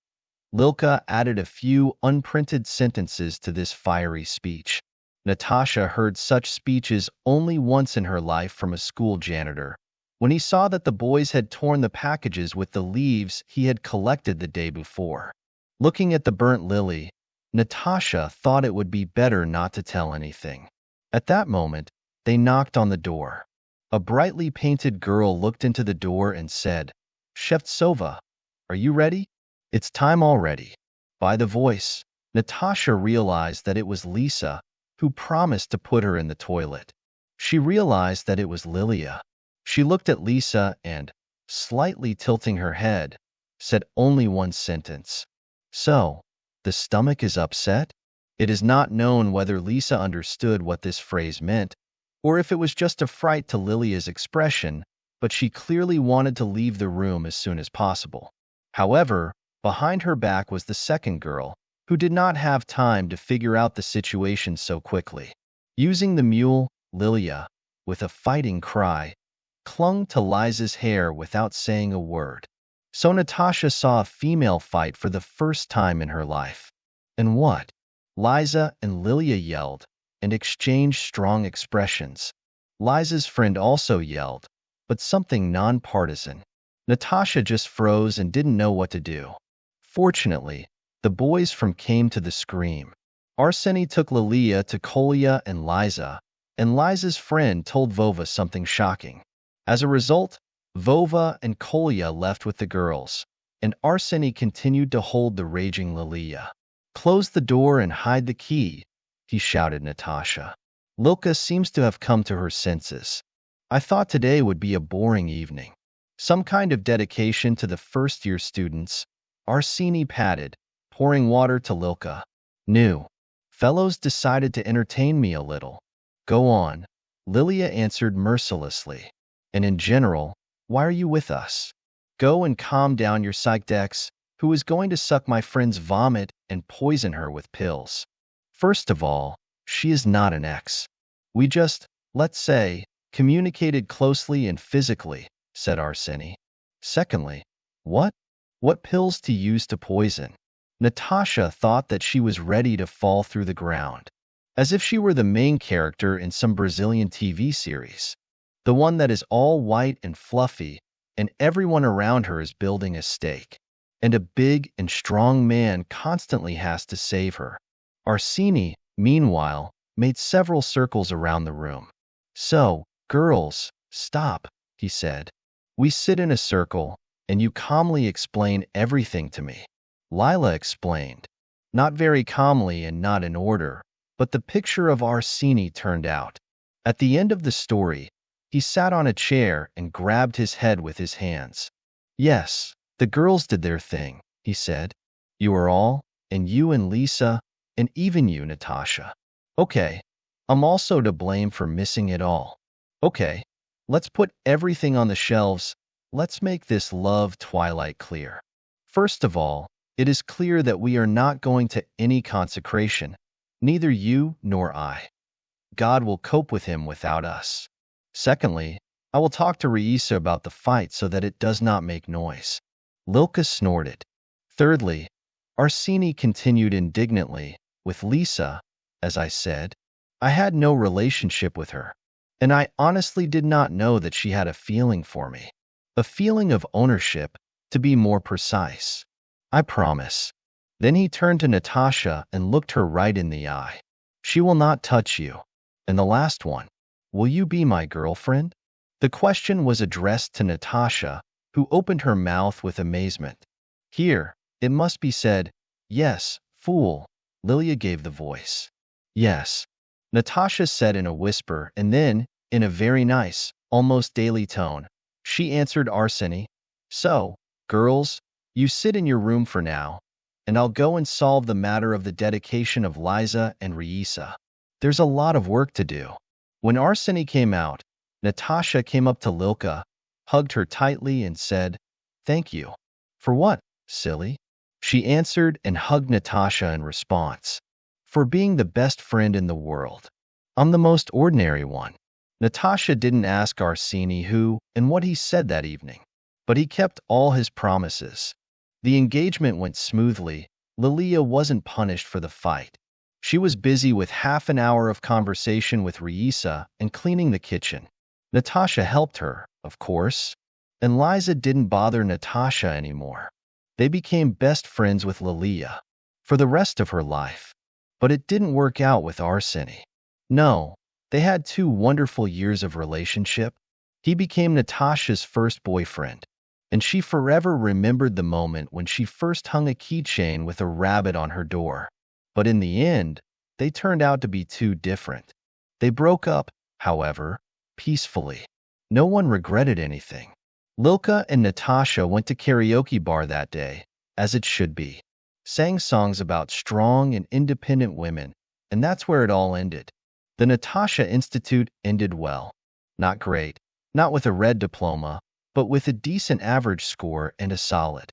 Lilka added a few unprinted sentences to this fiery speech. Natasha heard such speeches only once in her life from a school janitor, when he saw that the boys had torn the packages with the leaves he had collected the day before. Looking at the burnt lily, Natasha thought it would be better not to tell anything. At that moment, they knocked on the door. A brightly painted girl looked into the door and said, Shevtsova, are you ready? It's time already. By the voice, Natasha realized that it was Lisa, who promised to put her in the toilet. She realized that it was Lilia. She looked at Lisa and, slightly tilting her head, said only one sentence. So, the stomach is upset? It is not known whether Lisa understood what this phrase meant, or if it was just a fright to Lilia's expression, but she clearly wanted to leave the room as soon as possible. However, behind her back was the second girl, who did not have time to figure out the situation so quickly. Using the mule, Lilia, with a fighting cry, clung to Liza's hair without saying a word. So Natasha saw a female fight for the first time in her life. And what? Liza and Lilia yelled and exchanged strong expressions. Liza's friend also yelled, but something non-partisan. Natasha just froze and didn't know what to do. Fortunately, the boys from came to the scream. Arseny took Lilia to Kolya and Liza's friend told Vova something shocking. As a result, Vova and Kolya left with the girls, and Arseny continued to hold the raging Lilia. Close the door and hide the key, he shouted Natasha. Lilka seems to have come to her senses. I thought today would be a boring evening. Some kind of dedication to the first-year students, Arseny patted, pouring water to Lilka. New fellows decided to entertain me a little. Go on, Lilia answered mercilessly. And in general, why are you with us? Go and calm down your psyched ex, who is going to suck my friend's vomit and poison her with pills. First of all, she is not an ex. We just, let's say, communicated closely and physically, said Arseny. Secondly, what? What pills to use to poison? Natasha thought that she was ready to fall through the ground, as if she were the main character in some Brazilian TV series. The one that is all white and fluffy, and everyone around her is building a stake, and a big and strong man constantly has to save her. Arseny, meanwhile, made several circles around the room. So, girls, stop, he said. We sit in a circle, and you calmly explain everything to me. Lila explained, not very calmly and not in order, but the picture of Arseny turned out. At the end of the story, he sat on a chair and grabbed his head with his hands. Yes, the girls did their thing, he said. You are all, and you and Lisa, and even you, Natasha. Okay, I'm also to blame for missing it all. Okay, let's put everything on the shelves. Let's make this love twilight clear. First of all, it is clear that we are not going to any consecration, neither you nor I. God will cope with him without us. Secondly, I will talk to Raisa about the fight so that it does not make noise. Lilka snorted. Thirdly, Arseny continued indignantly, with Lisa, as I said, I had no relationship with her, and I honestly did not know that she had a feeling for me. A feeling of ownership, to be more precise. I promise. Then he turned to Natasha and looked her right in the eye. She will not touch you. And the last one. Will you be my girlfriend? The question was addressed to Natasha, who opened her mouth with amazement. Here, it must be said, yes, fool, Lilia gave the voice. Yes, Natasha said in a whisper, and then, in a very nice, almost daily tone, she answered Arseny. So, girls, you sit in your room for now, and I'll go and solve the matter of the dedication of Liza and Raisa. There's a lot of work to do. When Arseny came out, Natasha came up to Lilka, hugged her tightly and said, Thank you. For what, silly? She answered and hugged Natasha in response. For being the best friend in the world. I'm the most ordinary one. Natasha didn't ask Arseny who and what he said that evening, but he kept all his promises. The engagement went smoothly. Lilia wasn't punished for the fight. She was busy with half an hour of conversation with Raisa and cleaning the kitchen. Natasha helped her, of course, and Liza didn't bother Natasha anymore. They became best friends with Lilia for the rest of her life. But it didn't work out with Arseny. No, they had 2 wonderful years of relationship. He became Natasha's first boyfriend, and she forever remembered the moment when she first hung a keychain with a rabbit on her door. But in the end, they turned out to be 2 different. They broke up, however, peacefully. No one regretted anything. Lilka and Natasha went to karaoke bar that day, as it should be. Sang songs about strong and independent women, and that's where it all ended. The Natasha Institute ended well. Not great, not with a red diploma, but with a decent average score and a solid.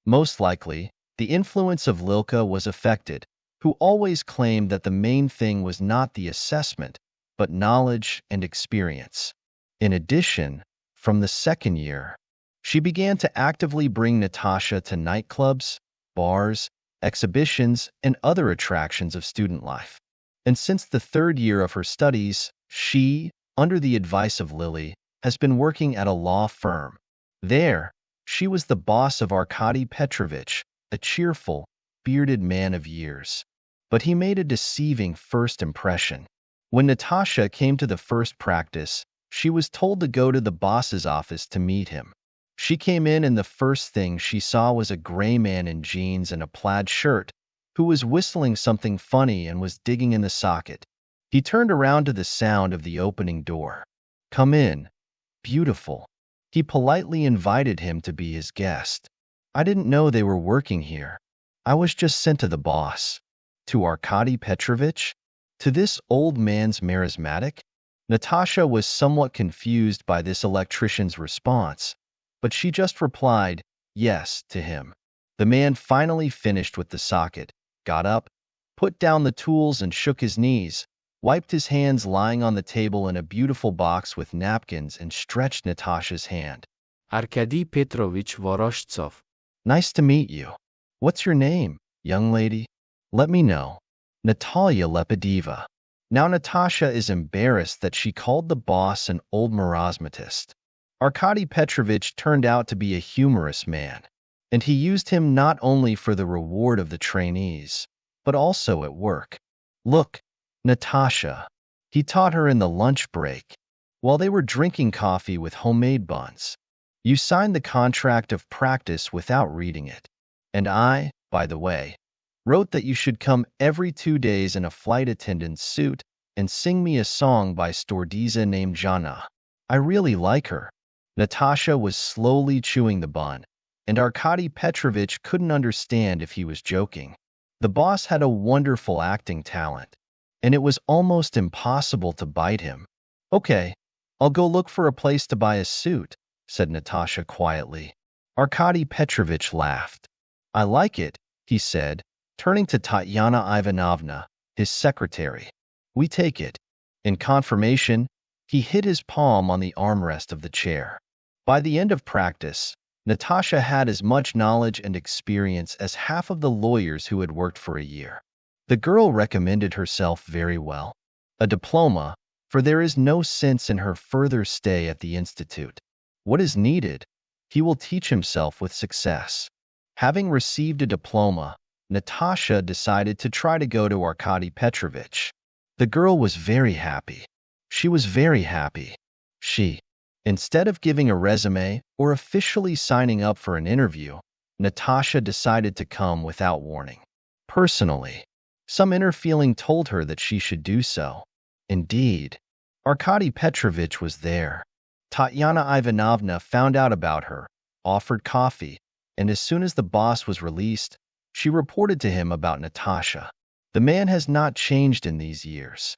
Most likely, the influence of Lilka was affected, who always claimed that the main thing was not the assessment, but knowledge and experience. In addition, from the second year, she began to actively bring Natasha to nightclubs, bars, exhibitions, and other attractions of student life. And since the third year of her studies, she, under the advice of Lily, has been working at a law firm. There, she was the boss of Arkady Petrovich, a cheerful, bearded man of years. but he made a deceiving first impression. When Natasha came to the first practice, she was told to go to the boss's office to meet him. She came in and the first thing she saw was a gray man in jeans and a plaid shirt who was whistling something funny and was digging in the socket. He turned around to the sound of the opening door. "Come in, beautiful." He politely invited him to be his guest. "I didn't know they were working here. I was just sent to the boss." To Arkady Petrovich? To this old man's merismatic? Natasha was somewhat confused by this electrician's response, but she just replied, "Yes," to him. The man finally finished with the socket, got up, put down the tools and shook his knees, wiped his hands lying on the table in a beautiful box with napkins and stretched Natasha's hand. Arkady Petrovich Voroshtsov. "Nice to meet you. What's your name, young lady?" "Let me know." "Natalia Lepedeva." Now Natasha is embarrassed that she called the boss an old marasmatist. Arkady Petrovich turned out to be a humorous man, and he used him not only for the reward of the trainees, but also at work. "Look, Natasha," he taught her in the lunch break, while they were drinking coffee with homemade buns. "You signed the contract of practice without reading it. And I, by the way, wrote that you should come every 2 days in a flight attendant's suit and sing me a song by Stordisa named Jana. I really like her." Natasha was slowly chewing the bun, and Arkady Petrovich couldn't understand if he was joking. The boss had a wonderful acting talent, and it was almost impossible to bite him. "Okay, I'll go look for a place to buy a suit," said Natasha quietly. Arkady Petrovich laughed. "I like it," he said, turning to Tatyana Ivanovna, his secretary. "We take it." In confirmation, he hit his palm on the armrest of the chair. By the end of practice, Natasha had as much knowledge and experience as half of the lawyers who had worked for a year. The girl recommended herself very well. A diploma, for there is no sense in her further stay at the institute. What is needed? He will teach himself with success. Having received a diploma, Natasha decided to try to go to Arkady Petrovich. The girl was very happy. She was very happy. Instead of giving a resume or officially signing up for an interview, Natasha decided to come without warning. Personally, some inner feeling told her that she should do so. Indeed, Arkady Petrovich was there. Tatyana Ivanovna found out about her, offered coffee, and as soon as the boss was released, she reported to him about Natasha. The man has not changed in these years.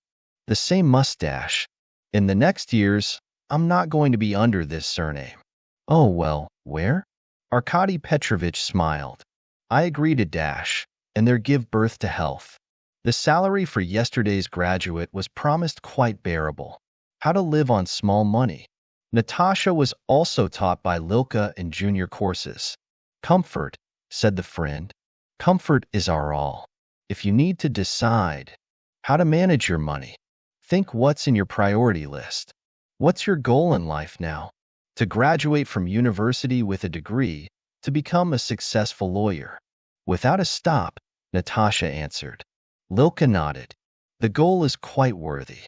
The same mustache. In the next years, I'm not going to be under this surname. "Oh well, where?" Arkady Petrovich smiled. "I agree to dash, and there give birth to health." The salary for yesterday's graduate was promised quite bearable. How to live on small money. Natasha was also taught by Lilka in junior courses. "Comfort," said the friend. "Comfort is our all. If you need to decide how to manage your money, think what's in your priority list. What's your goal in life now? To graduate from university with a degree, to become a successful lawyer." "Without a stop," Natasha answered. Lilka nodded. "The goal is quite worthy.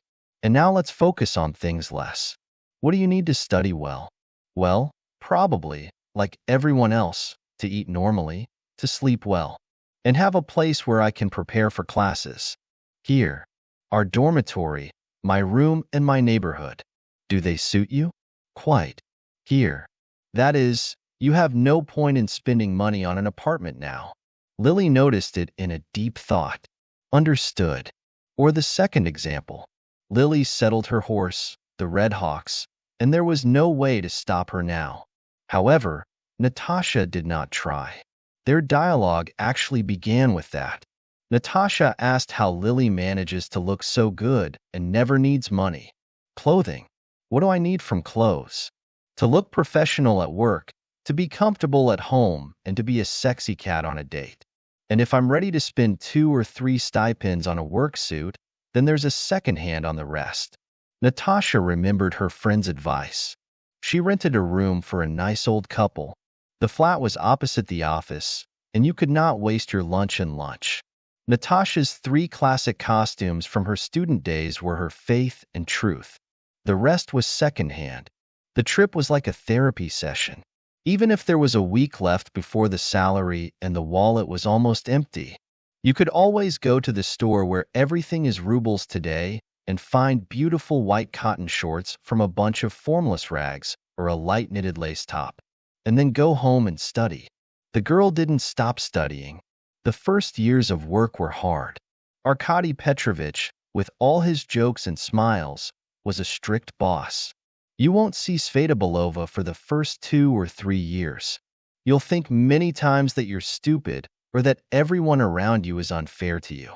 And now let's focus on things less. What do you need to study well?" "Well, probably, like everyone else, to eat normally, to sleep well, and have a place where I can prepare for classes. Here, our dormitory, my room, and my neighborhood. Do they suit you?" "Quite. Here. That is, you have no point in spending money on an apartment now." Lily noticed it in a deep thought. "Understood." Or the second example. Lily settled her horse, the Red Hawks, and there was no way to stop her now. However, Natasha did not try. Their dialogue actually began with that. Natasha asked how Lily manages to look so good and never needs money. "Clothing. What do I need from clothes? To look professional at work, to be comfortable at home, and to be a sexy cat on a date. And if I'm ready to spend 2 or 3 stipends on a work suit, then there's a second hand on the rest." Natasha remembered her friend's advice. She rented a room for a nice old couple. The flat was opposite the office, and you could not waste your lunch in lunch. Natasha's three classic costumes from her student days were her faith and truth. The rest was secondhand. The trip was like a therapy session. Even if there was a week left before the salary and the wallet was almost empty, you could always go to the store where everything is rubles today and find beautiful white cotton shorts from a bunch of formless rags or a light knitted lace top, and then go home and study. The girl didn't stop studying. The first years of work were hard. Arkady Petrovich, with all his jokes and smiles, was a strict boss. You won't see Svetobolova for the first 2 or 3 years. You'll think many times that you're stupid or that everyone around you is unfair to you.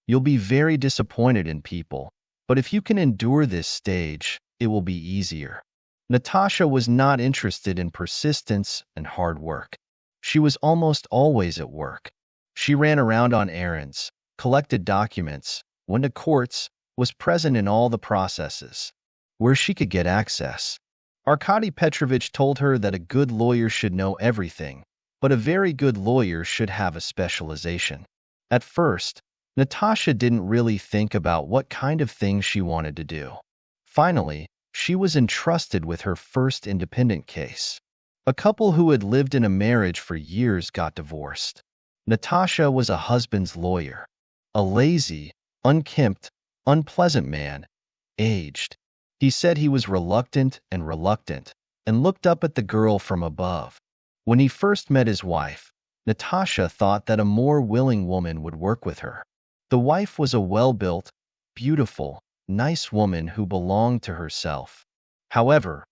You'll be very disappointed in people, but if you can endure this stage, it will be easier. Natasha was not interested in persistence and hard work. She was almost always at work. She ran around on errands, collected documents, went to courts, was present in all the processes where she could get access. Arkady Petrovich told her that a good lawyer should know everything, but a very good lawyer should have a specialization. At first, Natasha didn't really think about what kind of things she wanted to do. Finally, she was entrusted with her first independent case. A couple who had lived in a marriage for years got divorced. Natasha was a husband's lawyer. A lazy, unkempt, unpleasant man, aged. He said he was reluctant and looked up at the girl from above. When he first met his wife, Natasha thought that a more willing woman would work with her. The wife was a well-built, beautiful, nice woman who belonged to herself. However,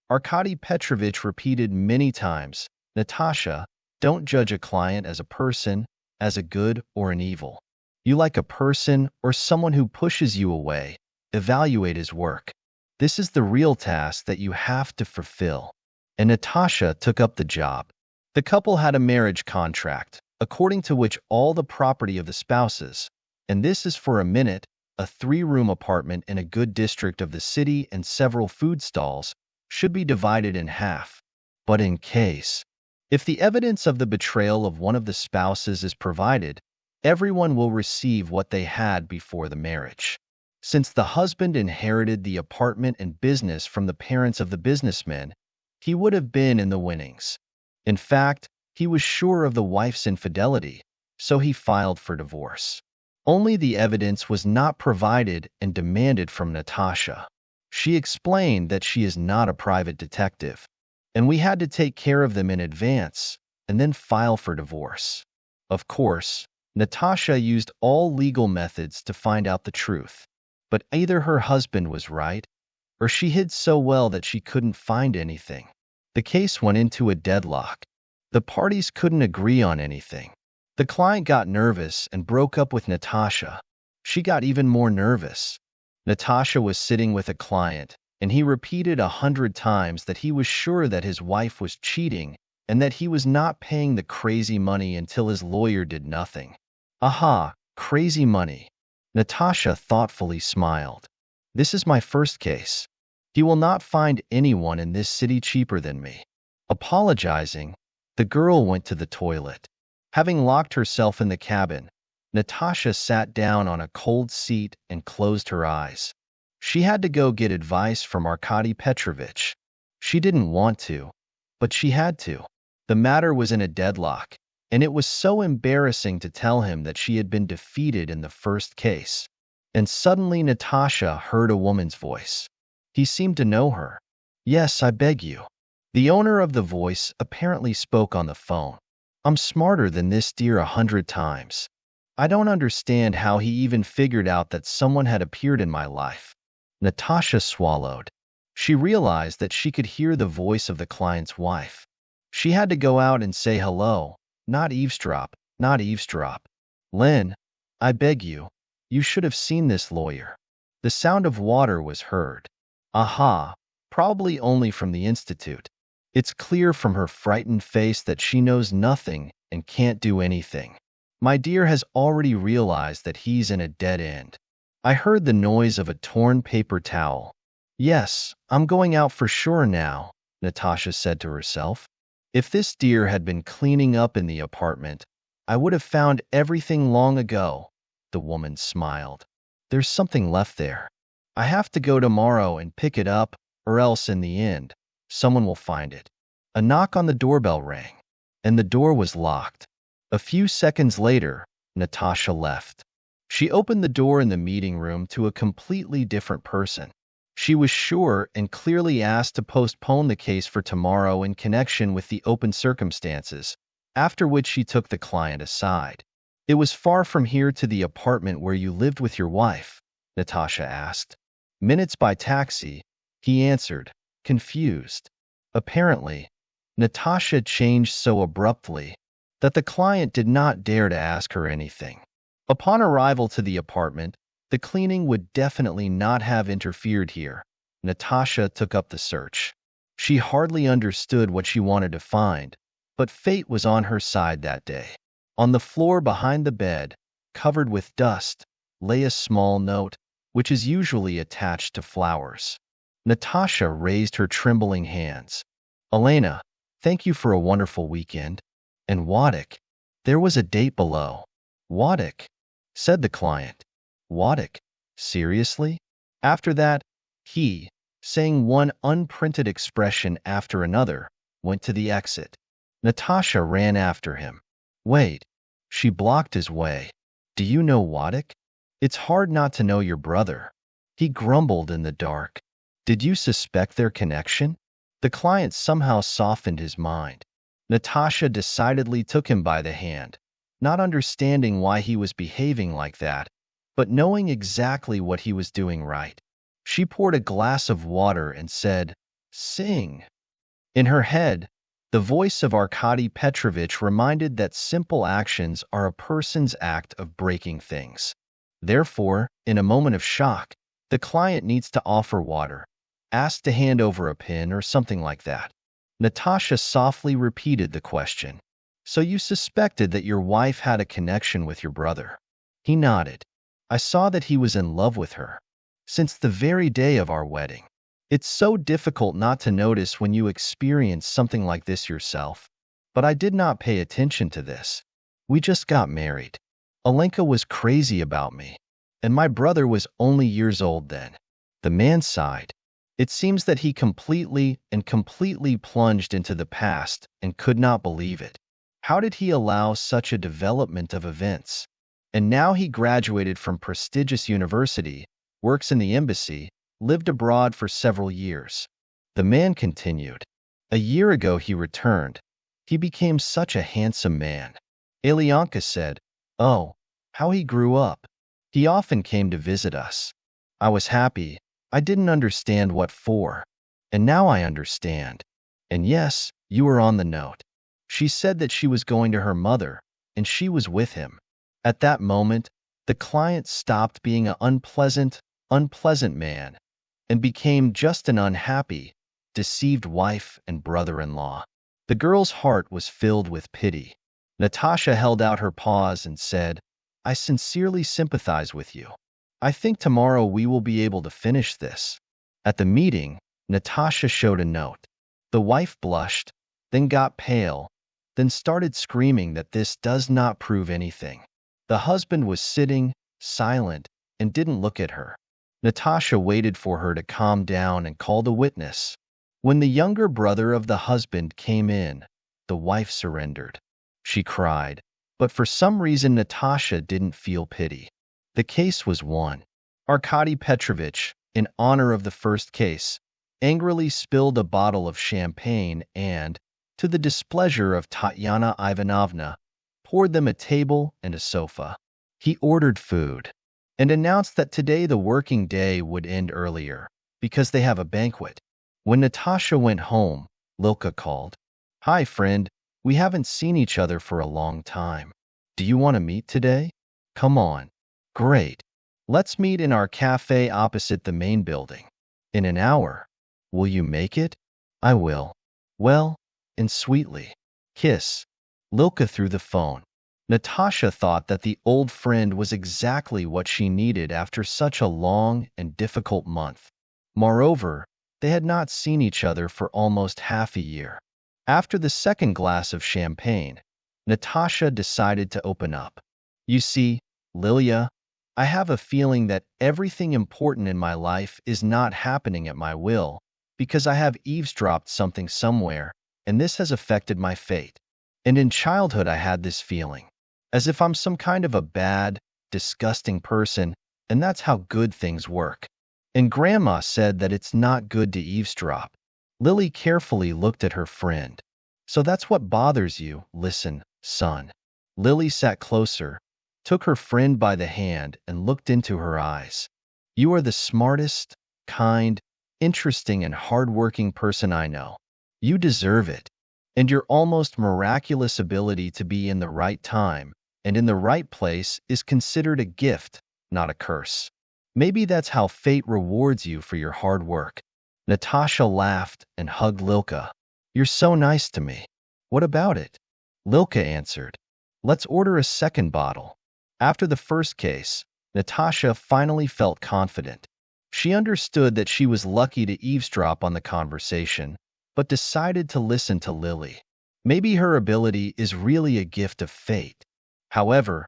Arkady Petrovich repeated many times, "Natasha, don't judge a client as a person, as a good or an evil. You like a person or someone who pushes you away. Evaluate his work. This is the real task that you have to fulfill." And Natasha took up the job. The couple had a marriage contract, according to which all the property of the spouses, and this is for a minute, a 3-room apartment in a good district of the city and several food stalls, should be divided in half. But in case, if the evidence of the betrayal of one of the spouses is provided, everyone will receive what they had before the marriage. Since the husband inherited the apartment and business from the parents of the businessman, he would have been in the winnings. In fact, he was sure of the wife's infidelity, so he filed for divorce. Only the evidence was not provided and demanded from Natasha. She explained that she is not a private detective, and we had to take care of them in advance and then file for divorce. Of course, Natasha used all legal methods to find out the truth. But either her husband was right, or she hid so well that she couldn't find anything. The case went into a deadlock. The parties couldn't agree on anything. The client got nervous and broke up with Natasha. She got even more nervous. Natasha was sitting with a client, and he repeated 100 times that he was sure that his wife was cheating and that he was not paying the crazy money until his lawyer did nothing. Aha, crazy money. Natasha thoughtfully smiled. This is my first case. He will not find anyone in this city cheaper than me. Apologizing, the girl went to the toilet. Having locked herself in the cabin, Natasha sat down on a cold seat and closed her eyes. She had to go get advice from Arkady Petrovich. She didn't want to, but she had to. The matter was in a deadlock, and it was so embarrassing to tell him that she had been defeated in the first case. And suddenly Natasha heard a woman's voice. He seemed to know her. "Yes, I beg you." The owner of the voice apparently spoke on the phone. "I'm smarter than this dear 100 times. I don't understand how he even figured out that someone had appeared in my life." Natasha swallowed. She realized that she could hear the voice of the client's wife. She had to go out and say hello. Not eavesdrop, not eavesdrop. "Len, I beg you, you should have seen this lawyer." The sound of water was heard. Aha, probably only from the institute. It's clear from her frightened face that she knows nothing and can't do anything. My dear has already realized that he's in a dead end. I heard the noise of a torn paper towel. "Yes, I'm going out for sure now," Natasha said to herself. If this dear had been cleaning up in the apartment, I would have found everything long ago, the woman smiled. There's something left there. I have to go tomorrow and pick it up, or else in the end, someone will find it. A knock on the doorbell rang, and the door was locked. A few seconds later, Natasha left. She opened the door in the meeting room to a completely different person. She was sure and clearly asked to postpone the case for tomorrow in connection with the open circumstances, after which she took the client aside. It was far from here to the apartment where you lived with your wife, Natasha asked. Minutes by taxi, he answered, confused. Apparently, Natasha changed so abruptly that the client did not dare to ask her anything. Upon arrival to the apartment, the cleaning would definitely not have interfered here. Natasha took up the search. She hardly understood what she wanted to find, but fate was on her side that day. On the floor behind the bed, covered with dust, lay a small note, which is usually attached to flowers. Natasha raised her trembling hands. Elena, thank you for a wonderful weekend. And Waddick. There was a date below. Waddick, said the client. Waddick, seriously? After that, he, saying one unprinted expression after another, went to the exit. Natasha ran after him. Wait. She blocked his way. Do you know Waddick? It's hard not to know your brother. He grumbled in the dark. Did you suspect their connection? The client somehow softened his mind. Natasha decidedly took him by the hand, not understanding why he was behaving like that, but knowing exactly what he was doing right. She poured a glass of water and said, Sing. In her head, the voice of Arkady Petrovich reminded that simple actions are a person's act of breaking things. Therefore, in a moment of shock, the client needs to offer water, ask to hand over a pin or something like that. Natasha softly repeated the question. So you suspected that your wife had a connection with your brother? He nodded. I saw that he was in love with her. Since the very day of our wedding. It's so difficult not to notice when you experience something like this yourself. But I did not pay attention to this. We just got married. Alenka was crazy about me. And my brother was only years old then. The man sighed. It seems that he completely plunged into the past and could not believe it. How did he allow such a development of events? And now he graduated from prestigious university, works in the embassy, lived abroad for several years. The man continued. A year ago he returned. He became such a handsome man. Alyonka said, Oh, how he grew up. He often came to visit us. I was happy. I didn't understand what for. And now I understand. And yes, you were on the note. She said that she was going to her mother, and she was with him. At that moment, the client stopped being an unpleasant man, and became just an unhappy, deceived wife and brother-in-law. The girl's heart was filled with pity. Natasha held out her paws and said, I sincerely sympathize with you. I think tomorrow we will be able to finish this. At the meeting, Natasha showed a note. The wife blushed, then got pale, then started screaming that this does not prove anything. The husband was sitting, silent, and didn't look at her. Natasha waited for her to calm down and called a witness. When the younger brother of the husband came in, the wife surrendered. She cried, but for some reason Natasha didn't feel pity. The case was won. Arkady Petrovich, in honor of the first case, angrily spilled a bottle of champagne and, to the displeasure of Tatyana Ivanovna, poured them a table and a sofa. He ordered food and announced that today the working day would end earlier, because they have a banquet. When Natasha went home, Lilka called. Hi, friend, we haven't seen each other for a long time. Do you want to meet today? Come on. Great. Let's meet in our cafe opposite the main building. In an hour. Will you make it? I will. Well, and sweetly. Kiss. Lilka threw the phone. Natasha thought that the old friend was exactly what she needed after such a long and difficult month. Moreover, they had not seen each other for almost half a year. After the second glass of champagne, Natasha decided to open up. You see, Lilia, I have a feeling that everything important in my life is not happening at my will, because I have eavesdropped something somewhere, and this has affected my fate. And in childhood I had this feeling, as if I'm some kind of a bad, disgusting person, and that's how good things work. And Grandma said that it's not good to eavesdrop. Lily carefully looked at her friend. So that's what bothers you. Listen, son. Lily sat closer, took her friend by the hand, and looked into her eyes. You are the smartest, kind, interesting, and hardworking person I know. You deserve it. And your almost miraculous ability to be in the right time and in the right place is considered a gift, not a curse. Maybe that's how fate rewards you for your hard work. Natasha laughed and hugged Lilka. You're so nice to me. What about it? Lilka answered. Let's order a second bottle. After the first case, Natasha finally felt confident. She understood that she was lucky to eavesdrop on the conversation, but decided to listen to Lily. Maybe her ability is really a gift of fate. However,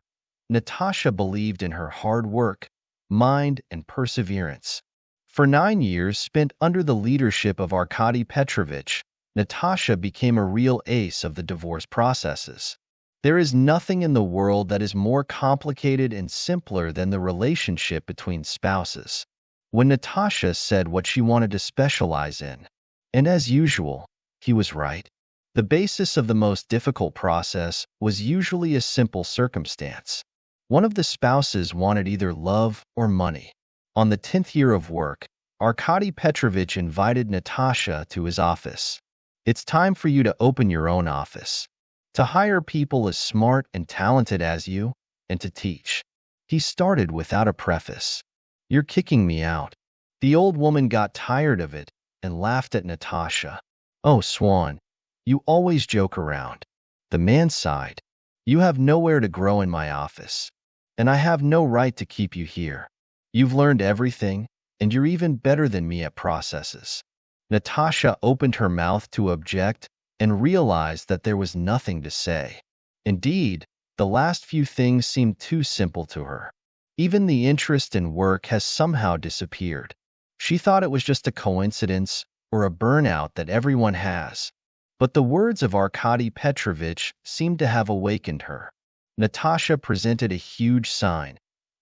Natasha believed in her hard work, mind, and perseverance. For 9 years spent under the leadership of Arkady Petrovich, Natasha became a real ace of the divorce processes. There is nothing in the world that is more complicated and simpler than the relationship between spouses. When Natasha said what she wanted to specialize in, and as usual, he was right. The basis of the most difficult process was usually a simple circumstance. One of the spouses wanted either love or money. On the 10th year of work, Arkady Petrovich invited Natasha to his office. It's time for you to open your own office, to hire people as smart and talented as you, and to teach. He started without a preface. You're kicking me out. The old woman got tired of it and laughed at Natasha. Oh, Swan, you always joke around. The man sighed. You have nowhere to grow in my office, and I have no right to keep you here. You've learned everything, and you're even better than me at processes. Natasha opened her mouth to object and realized that there was nothing to say. Indeed, the last few things seemed too simple to her. Even the interest in work has somehow disappeared. She thought it was just a coincidence or a burnout that everyone has. But the words of Arkady Petrovich seemed to have awakened her. Natasha presented a huge sign,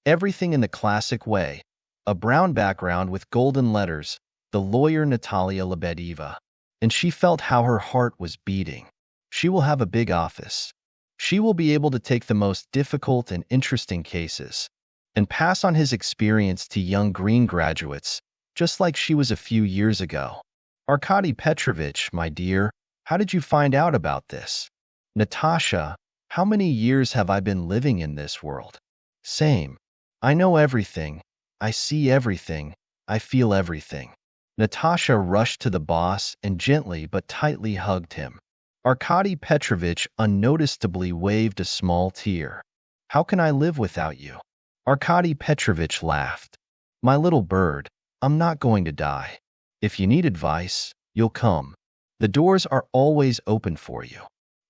everything in the classic way, a brown background with golden letters, the lawyer Natalia Lebedeva. And she felt how her heart was beating. She will have a big office. She will be able to take the most difficult and interesting cases and pass on his experience to young green graduates, just like she was a few years ago. Arkady Petrovich, my dear, how did you find out about this? Natasha, how many years have I been living in this world? Same. I know everything. I see everything. I feel everything. Natasha rushed to the boss and gently but tightly hugged him. Arkady Petrovich unnoticeably waved a small tear. How can I live without you? Arkady Petrovich laughed. My little bird, I'm not going to die. If you need advice, you'll come. The doors are always open for you.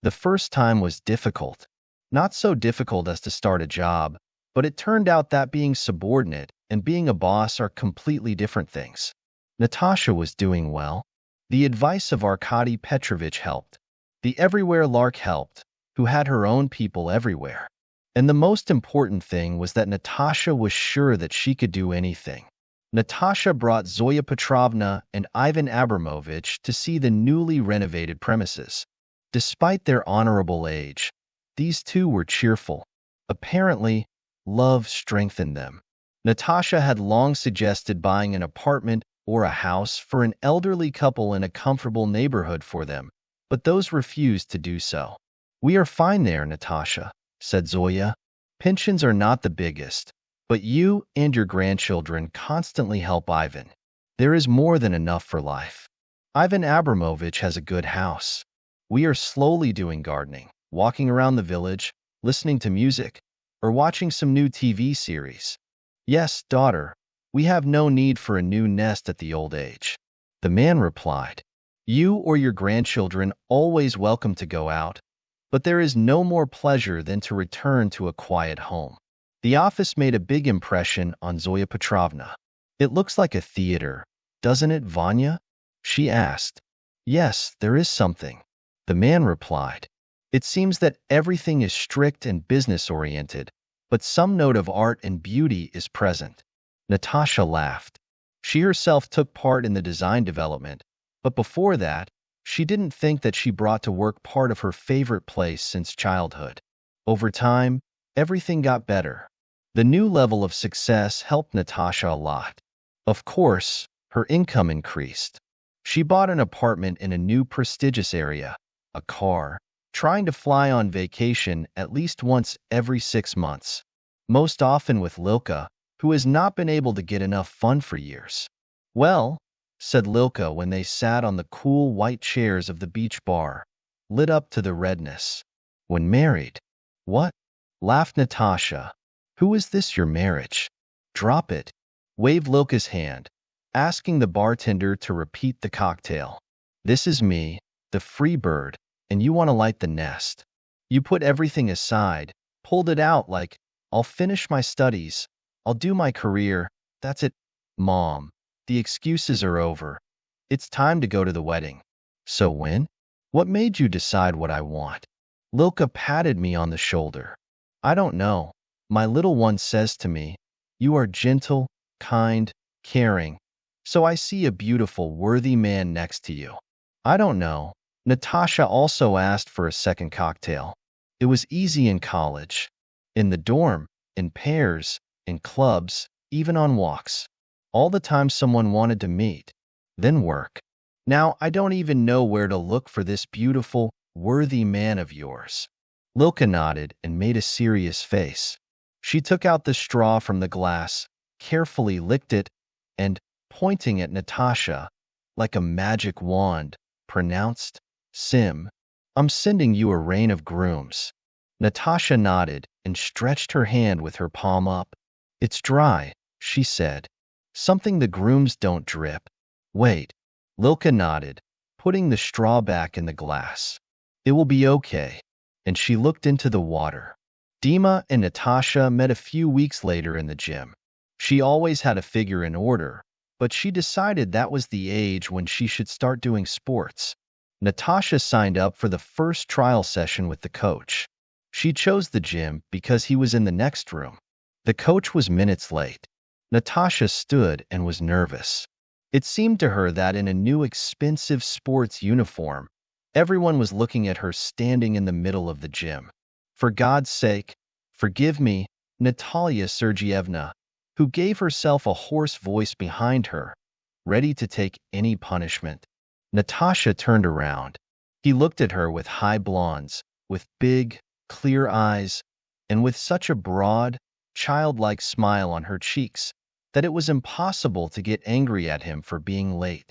The first time was difficult. Not so difficult as to start a job, but it turned out that being subordinate and being a boss are completely different things. Natasha was doing well. The advice of Arkady Petrovich helped. The everywhere lark helped, who had her own people everywhere. And the most important thing was that Natasha was sure that she could do anything. Natasha brought Zoya Petrovna and Ivan Abramovich to see the newly renovated premises. Despite their honorable age, these two were cheerful. Apparently, love strengthened them. Natasha had long suggested buying an apartment or a house for an elderly couple in a comfortable neighborhood for them, but those refused to do so. We are fine there, Natasha, said Zoya. Pensions are not the biggest, but you and your grandchildren constantly help Ivan. There is more than enough for life. Ivan Abramovich has a good house. We are slowly doing gardening, walking around the village, listening to music, or watching some new TV series. Yes, daughter, we have no need for a new nest at the old age. The man replied, you or your grandchildren always welcome to go out, but there is no more pleasure than to return to a quiet home. The office made a big impression on Zoya Petrovna. It looks like a theater, doesn't it, Vanya? She asked. Yes, there is something, the man replied. It seems that everything is strict and business-oriented, but some note of art and beauty is present. Natasha laughed. She herself took part in the design development, but before that, she didn't think that she brought to work part of her favorite place since childhood. Over time, everything got better. The new level of success helped Natasha a lot. Of course, her income increased. She bought an apartment in a new prestigious area, a car, trying to fly on vacation at least once every 6 months, most often with Lilka, who has not been able to get enough fun for years. Well, said Lilka when they sat on the cool white chairs of the beach bar, lit up to the redness. When married. What? Laughed Natasha. Who is this, your marriage? Drop it. Waved Lilka's hand, asking the bartender to repeat the cocktail. This is me, the free bird, and you want to light the nest. You put everything aside, pulled it out like, I'll finish my studies, I'll do my career, that's it. Mom, the excuses are over. It's time to go to the wedding. So when? What made you decide what I want? Lilka patted me on the shoulder. I don't know. My little one says to me, you are gentle, kind, caring. So I see a beautiful, worthy man next to you. I don't know. Natasha also asked for a second cocktail. It was easy in college. In the dorm, in pairs, in clubs, even on walks. All the time someone wanted to meet. Then work. Now I don't even know where to look for this beautiful, worthy man of yours. Lilka nodded and made a serious face. She took out the straw from the glass, carefully licked it, and, pointing at Natasha, like a magic wand, pronounced, Sim, I'm sending you a rain of grooms. Natasha nodded and stretched her hand with her palm up. It's dry, she said. Something the grooms don't drip. Wait. Lilka nodded, putting the straw back in the glass. It will be okay. And she looked into the water. Dima and Natasha met a few weeks later in the gym. She always had a figure in order, but she decided that was the age when she should start doing sports. Natasha signed up for the first trial session with the coach. She chose the gym because he was in the next room. The coach was minutes late. Natasha stood and was nervous. It seemed to her that in a new expensive sports uniform, everyone was looking at her standing in the middle of the gym. For God's sake, forgive me, Natalia Sergeyevna, who gave herself a hoarse voice behind her, ready to take any punishment. Natasha turned around. He looked at her with high blondes, with big, clear eyes, and with such a broad, childlike smile on her cheeks that it was impossible to get angry at him for being late.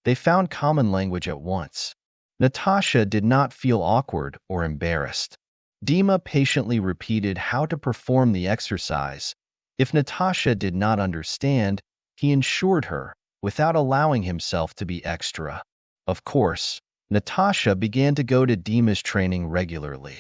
They found common language at once. Natasha did not feel awkward or embarrassed. Dima patiently repeated how to perform the exercise. If Natasha did not understand, he ensured her, without allowing himself to be extra. Of course, Natasha began to go to Dima's training regularly.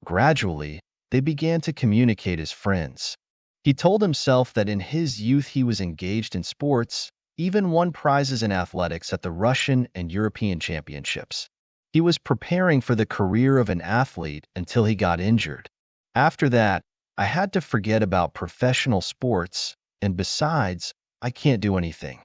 Gradually, they began to communicate as friends. He told himself that in his youth he was engaged in sports, even won prizes in athletics at the Russian and European championships. He was preparing for the career of an athlete until he got injured. After that, I had to forget about professional sports, and besides, I can't do anything.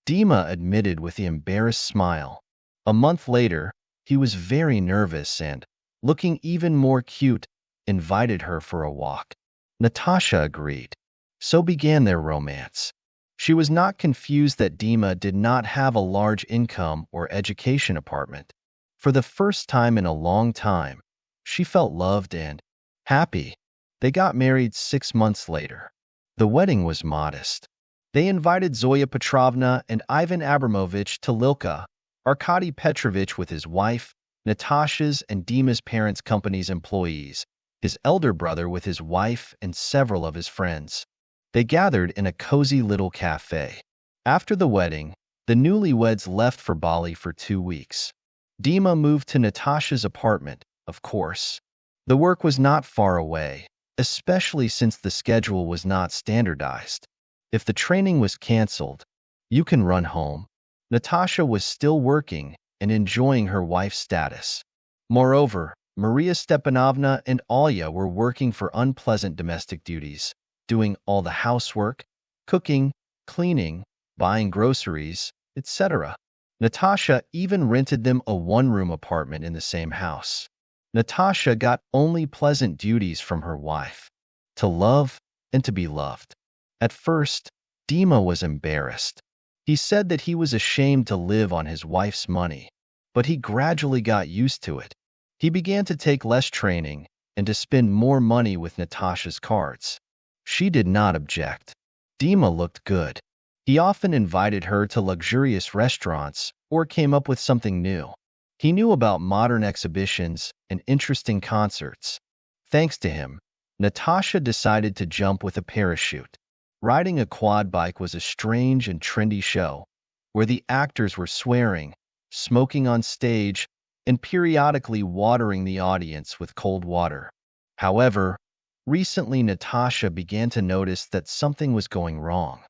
Dima admitted with an embarrassed smile. A month later, he was very nervous and, looking even more cute, invited her for a walk. Natasha agreed. So began their romance. She was not confused that Dima did not have a large income or education apartment. For the first time in a long time, she felt loved and happy. They got married 6 months later. The wedding was modest. They invited Zoya Petrovna and Ivan Abramovich to Lilka, Arkady Petrovich with his wife, Natasha's and Dima's parents' company's employees, his elder brother with his wife and several of his friends. They gathered in a cozy little cafe. After the wedding, the newlyweds left for Bali for 2 weeks. Dima moved to Natasha's apartment, of course. The work was not far away, especially since the schedule was not standardized. If the training was canceled, you can run home. Natasha was still working and enjoying her wife's status. Moreover, Maria Stepanovna and Alya were working for unpleasant domestic duties, doing all the housework, cooking, cleaning, buying groceries, etc. Natasha even rented them a one-room apartment in the same house. Natasha got only pleasant duties from her wife: to love and to be loved. At first, Dima was embarrassed. He said that he was ashamed to live on his wife's money, but he gradually got used to it. He began to take less training and to spend more money with Natasha's cards. She did not object. Dima looked good. He often invited her to luxurious restaurants or came up with something new. He knew about modern exhibitions and interesting concerts. Thanks to him, Natasha decided to jump with a parachute. Riding a quad bike was a strange and trendy show, where the actors were swearing, smoking on stage, and periodically watering the audience with cold water. However, recently Natasha began to notice that something was going wrong.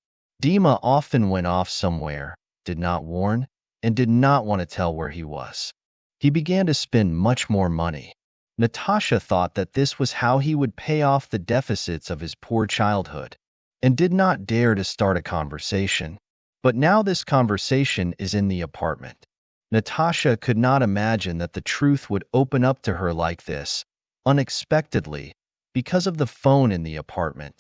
Dima often went off somewhere, did not warn, and did not want to tell where he was. He began to spend much more money. Natasha thought that this was how he would pay off the deficits of his poor childhood, and did not dare to start a conversation. But now this conversation is in the apartment. Natasha could not imagine that the truth would open up to her like this, unexpectedly, because of the phone in the apartment.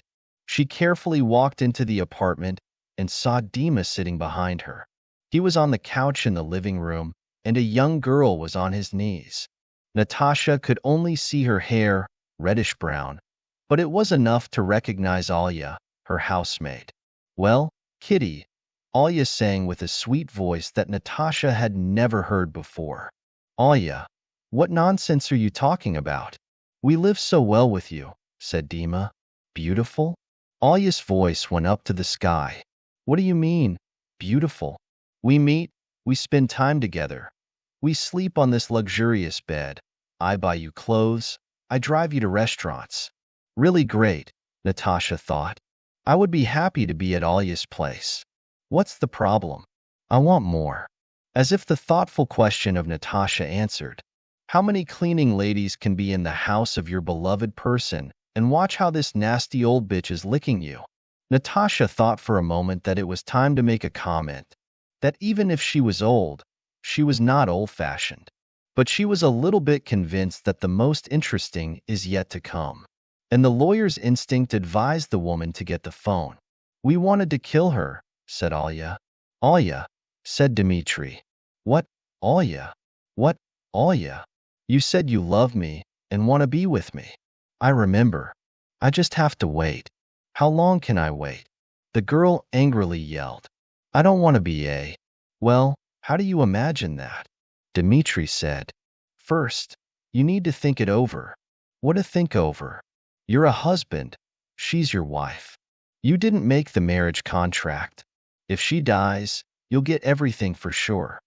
She carefully walked into the apartment and saw Dima sitting behind her. He was on the couch in the living room, and a young girl was on his knees. Natasha could only see her hair, reddish-brown, but it was enough to recognize Alya, her housemaid. "Well, Kitty," Alya sang with a sweet voice that Natasha had never heard before. "Alya, what nonsense are you talking about? We live so well with you," said Dima. "Beautiful?" Alya's voice went up to the sky. "What do you mean, beautiful? We meet, we spend time together. We sleep on this luxurious bed. I buy you clothes. I drive you to restaurants. Really great," Natasha thought. "I would be happy to be at Alya's place. What's the problem? I want more." As if the thoughtful question of Natasha answered, "How many cleaning ladies can be in the house of your beloved person and watch how this nasty old bitch is licking you?" Natasha thought for a moment that it was time to make a comment, that even if she was old, she was not old-fashioned. But she was a little bit convinced that the most interesting is yet to come. And the lawyer's instinct advised the woman to get the phone. "We wanted to kill her," said Alya. "Alya," said Dmitri. "What, Alya? What, Alya? You said you love me and want to be with me. I remember. I just have to wait. How long can I wait?" The girl angrily yelled. "I don't want to be a..." "Well, how do you imagine that?" Dmitri said. "First, you need to think it over." "What to think over? You're a husband. She's your wife. You didn't make the marriage contract. If she dies, you'll get everything for sure."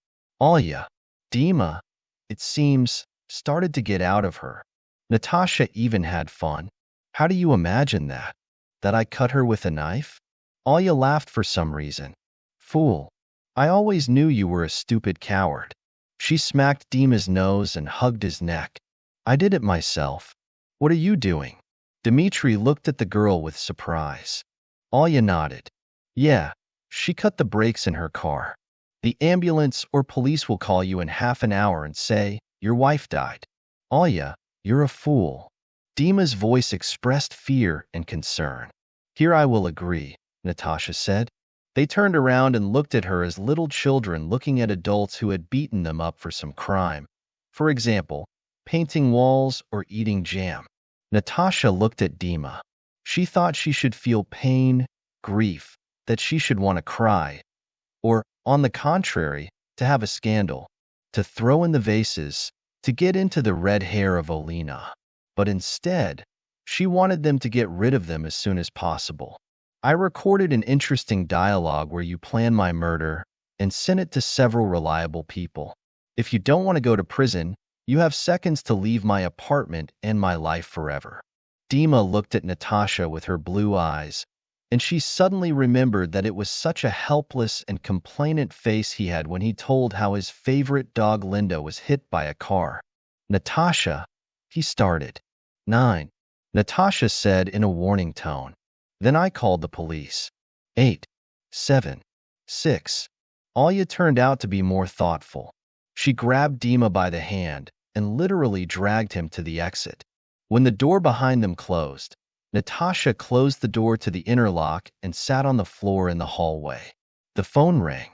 Alya, Dima, it seems, started to get out of her. Natasha even had fun. "How do you imagine that? That I cut her with a knife?" Alya laughed for some reason. "Fool. I always knew you were a stupid coward." She smacked Dima's nose and hugged his neck. "I did it myself. What are you doing?" Dmitri looked at the girl with surprise. Alya nodded. "Yeah, she cut the brakes in her car. The ambulance or police will call you in half an hour and say, your wife died." "Alya, you're a fool." Dima's voice expressed fear and concern. "Here I will agree," Natasha said. They turned around and looked at her as little children looking at adults who had beaten them up for some crime. For example, painting walls or eating jam. Natasha looked at Dima. She thought she should feel pain, grief, that she should want to cry, or, on the contrary, to have a scandal, to throw in the vases, to get into the red hair of Olena. But instead, she wanted them to get rid of them as soon as possible. "I recorded an interesting dialogue where you plan my murder and sent it to several reliable people. If you don't want to go to prison, you have seconds to leave my apartment and my life forever." Dima looked at Natasha with her blue eyes, and she suddenly remembered that it was such a helpless and complainant face he had when he told how his favorite dog Linda was hit by a car. Natasha, he started. 9. Natasha said in a warning tone. Then I called the police. 8. 7. 6. Alya turned out to be more thoughtful. She grabbed Dima by the hand and literally dragged him to the exit. When the door behind them closed, Natasha closed the door to the interlock and sat on the floor in the hallway. The phone rang.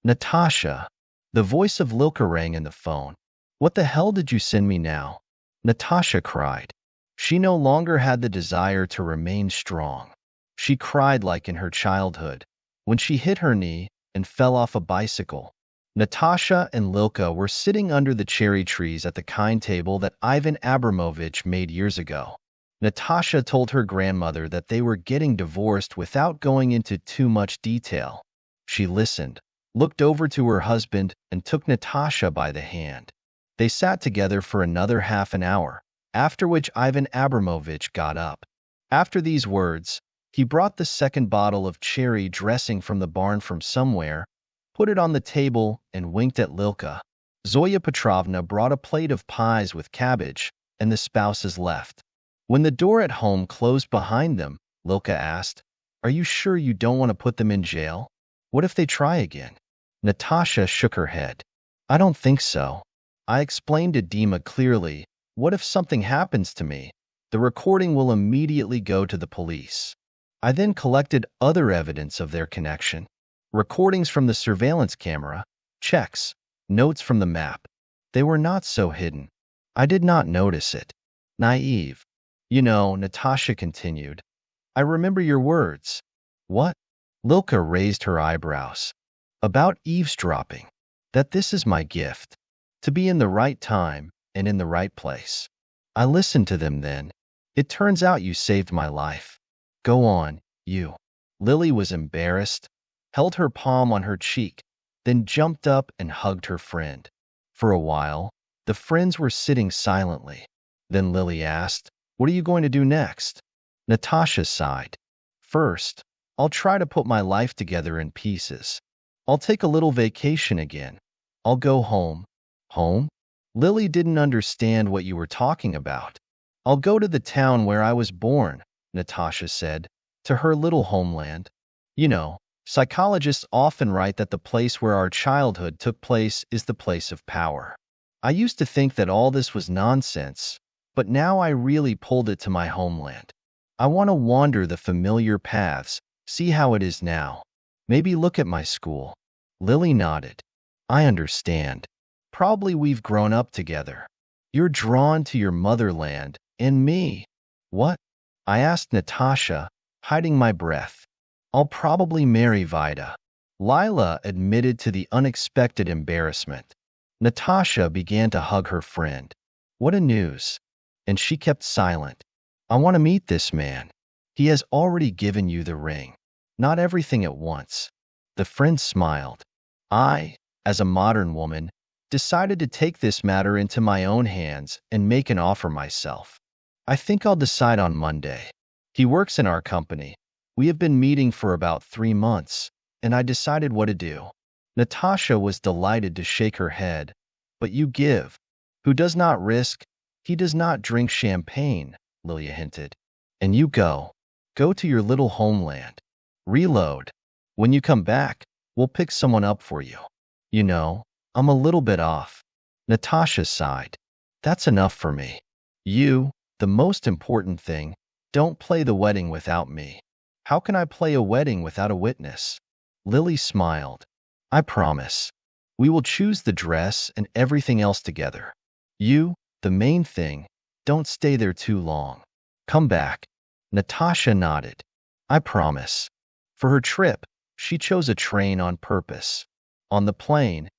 Natasha. The voice of Lilka rang in the phone. What the hell did you send me now? Natasha cried. She no longer had the desire to remain strong. She cried like in her childhood, when she hit her knee and fell off a bicycle. Natasha and Lilka were sitting under the cherry trees at the kind table that Ivan Abramovich made years ago. Natasha told her grandmother that they were getting divorced without going into too much detail. She listened, looked over to her husband, and took Natasha by the hand. They sat together for another half an hour, after which Ivan Abramovich got up. After these words, he brought the second bottle of cherry dressing from the barn from somewhere, put it on the table, and winked at Lilka. Zoya Petrovna brought a plate of pies with cabbage, and the spouses left. When the door at home closed behind them, Lilka asked, "Are you sure you don't want to put them in jail? What if they try again?" Natasha shook her head. "I don't think so. I explained to Dima clearly, what if something happens to me? The recording will immediately go to the police." I then collected other evidence of their connection. Recordings from the surveillance camera, checks, notes from the map. They were not so hidden. I did not notice it. Naive. You know, Natasha continued, I remember your words. What? Lilka raised her eyebrows. About eavesdropping. That this is my gift. To be in the right time and in the right place. I listened to them then. It turns out you saved my life. Go on, you. Lily was embarrassed, held her palm on her cheek, then jumped up and hugged her friend. For a while, the friends were sitting silently. Then Lily asked, "What are you going to do next?" Natasha sighed. "First, I'll try to put my life together in pieces. I'll take a little vacation again. I'll go home." Home? Lily didn't understand what you were talking about. "I'll go to the town where I was born," Natasha said, "to her little homeland. You know, psychologists often write that the place where our childhood took place is the place of power. I used to think that all this was nonsense, but now I really pulled it to my homeland. I want to wander the familiar paths, see how it is now. Maybe look at my school." Lily nodded. "I understand. Probably we've grown up together. You're drawn to your motherland, and me." "What?" I asked Natasha, hiding my breath. "I'll probably marry Vida." Lila admitted to the unexpected embarrassment. Natasha began to hug her friend. "What a news." And she kept silent. "I want to meet this man. He has already given you the ring. Not everything at once." The friend smiled. I, as a modern woman, decided to take this matter into my own hands and make an offer myself. "I think I'll decide on Monday. He works in our company. We have been meeting for about 3 months, and I decided what to do." Natasha was delighted to shake her head. "But you give. Who does not risk, he does not drink champagne," Lilia hinted. "And you go. Go to your little homeland. Reload. When you come back, we'll pick someone up for you. You know, I'm a little bit off." Natasha sighed. "That's enough for me. You, the most important thing, don't play the wedding without me." "How can I play a wedding without a witness?" Lily smiled. "I promise. We will choose the dress and everything else together. You, the main thing, don't stay there too long. Come back." Natasha nodded. "I promise." For her trip, she chose a train on purpose. On the plane,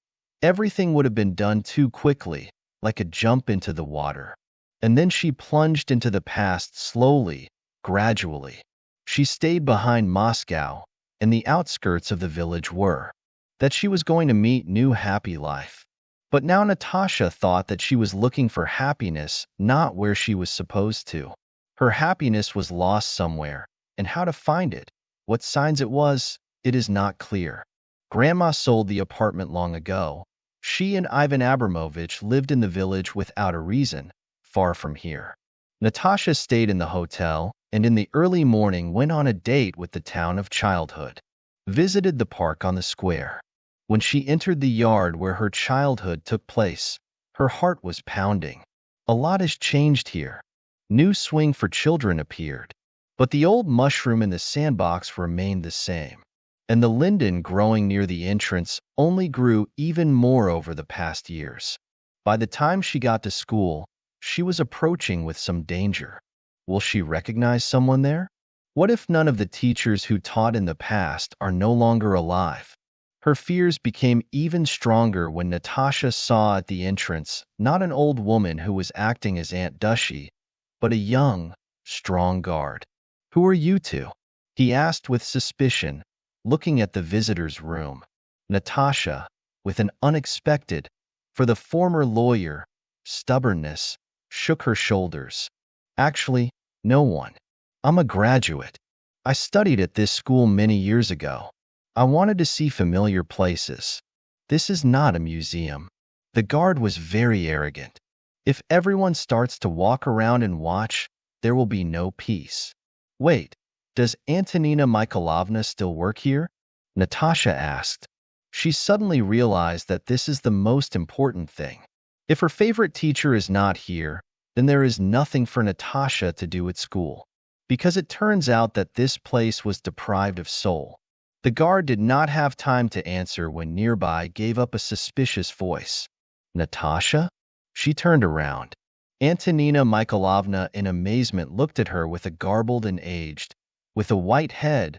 everything would have been done too quickly, like a jump into the water. And then she plunged into the past slowly, gradually. She stayed behind Moscow, and the outskirts of the village were. That she was going to meet new happy life. But now Natasha thought that she was looking for happiness not where she was supposed to. Her happiness was lost somewhere, and how to find it, what signs it is not clear. Grandma sold the apartment long ago. She and Ivan Abramovich lived in the village without a reason, far from here. Natasha stayed in the hotel, and in the early morning went on a date with the town of childhood. Visited the park on the square. When she entered the yard where her childhood took place, her heart was pounding. A lot has changed here. New swing for children appeared, but the old mushroom in the sandbox remained the same, and the linden growing near the entrance only grew even more over the past years. By the time she got to school, she was approaching with some danger. Will she recognize someone there? What if none of the teachers who taught in the past are no longer alive? Her fears became even stronger when Natasha saw at the entrance not an old woman who was acting as Aunt Dushie, but a young, strong guard. Who are you two? He asked with suspicion, looking at the visitor's room. Natasha, with an unexpected, for the former lawyer, stubbornness, shook her shoulders. Actually, no one. I'm a graduate. I studied at this school many years ago. I wanted to see familiar places. This is not a museum. The guard was very arrogant. If everyone starts to walk around and watch, there will be no peace. Wait, does Antonina Mikhailovna still work here? Natasha asked. She suddenly realized that this is the most important thing. If her favorite teacher is not here, then there is nothing for Natasha to do at school. Because it turns out that this place was deprived of soul. The guard did not have time to answer when nearby gave up a suspicious voice. Natasha? She turned around. Antonina Mikhailovna in amazement looked at her with a garbled and aged, with a white head,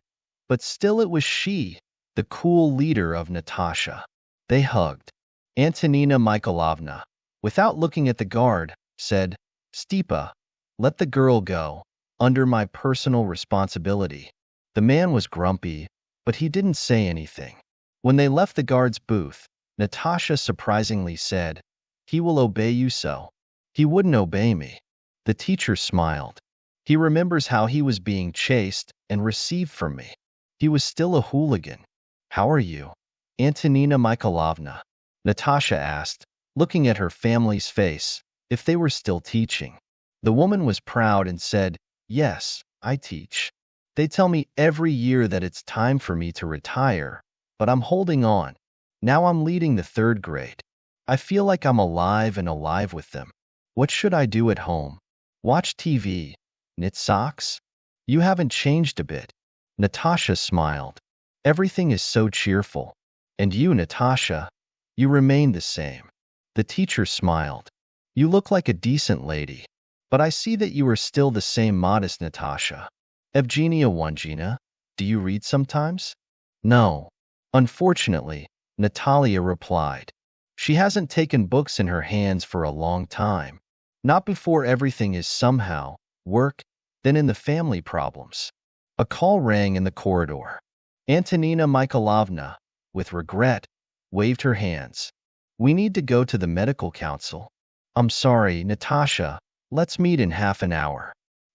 but still it was she, the cool leader of Natasha. They hugged. Antonina Mikhailovna, without looking at the guard, said, Stipa, let the girl go, under my personal responsibility. The man was grumpy, but he didn't say anything. When they left the guard's booth, Natasha surprisingly said, He will obey you so. He wouldn't obey me. The teacher smiled. He remembers how he was being chased and received from me. He was still a hooligan. How are you? Antonina Mikhailovna, Natasha asked, looking at her family's face, if they were still teaching. The woman was proud and said, Yes, I teach. They tell me every year that it's time for me to retire, but I'm holding on. Now I'm leading the third grade. I feel like I'm alive and alive with them. What should I do at home? Watch TV? Knit socks? You haven't changed a bit. Natasha smiled. Everything is so cheerful. And you, Natasha, you remain the same. The teacher smiled. You look like a decent lady. But I see that you are still the same modest Natasha. Evgenia Wangina, do you read sometimes? No. Unfortunately, Natalia replied. She hasn't taken books in her hands for a long time. Not before everything is somehow, work, then in the family problems. A call rang in the corridor. Antonina Mikhailovna, with regret, waved her hands. We need to go to the medical council. I'm sorry, Natasha, let's meet in half an hour.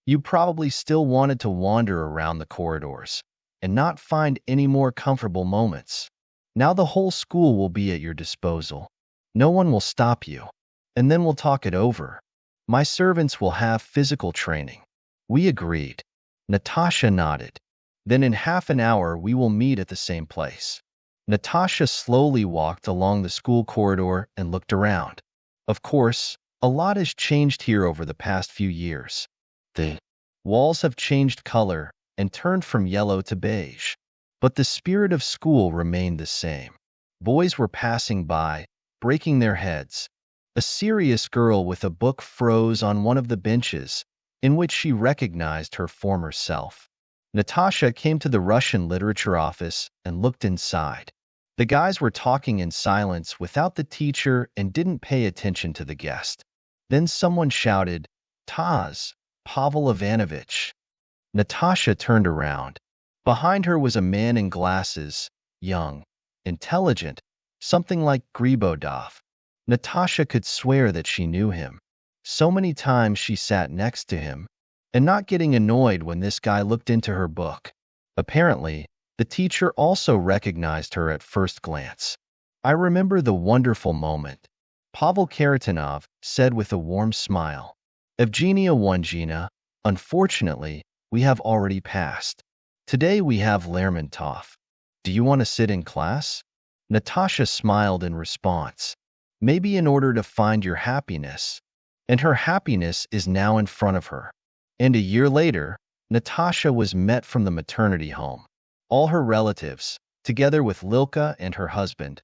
You probably still wanted to wander around the corridors and not find any more comfortable moments. Now the whole school will be at your disposal. No one will stop you. And then we'll talk it over. My servants will have physical training. We agreed. Natasha nodded. Then in half an hour we will meet at the same place. Natasha slowly walked along the school corridor and looked around. Of course, a lot has changed here over the past few years. The walls have changed color and turned from yellow to beige. But the spirit of school remained the same. Boys were passing by, breaking their heads. A serious girl with a book froze on one of the benches, in which she recognized her former self. Natasha came to the Russian literature office and looked inside. The guys were talking in silence without the teacher and didn't pay attention to the guest. Then someone shouted, Taz, Pavel Ivanovich. Natasha turned around. Behind her was a man in glasses, young, intelligent, something like Gribodov. Natasha could swear that she knew him. So many times she sat next to him. and not getting annoyed when this guy looked into her book. Apparently, the teacher also recognized her at first glance. I remember the wonderful moment, Pavel Karatanov said with a warm smile. Evgenia Wongina, unfortunately, we have already passed. Today we have Lermontov. Do you want to sit in class? Natasha smiled in response. Maybe in order to find your happiness. And her happiness is now in front of her. And a year later, Natasha was met from the maternity home. All her relatives, together with Lilka and her husband,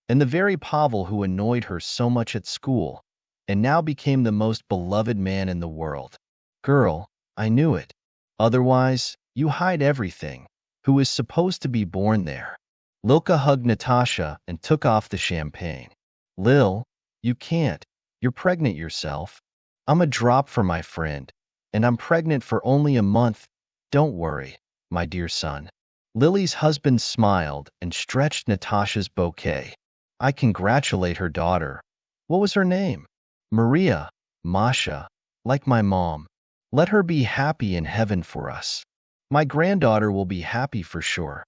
and the very Pavel who annoyed her so much at school, and now became the most beloved man in the world. Girl, I knew it. Otherwise, you hide everything. Who is supposed to be born there? Lilka hugged Natasha and took off the champagne. Lil, you can't. You're pregnant yourself. I'm a drop for my friend, and I'm pregnant for only a month. Don't worry, my dear son. Lily's husband smiled and stretched Natasha's bouquet. I congratulate her daughter. What was her name? Maria, Masha, like my mom. Let her be happy in heaven for us. My granddaughter will be happy for sure.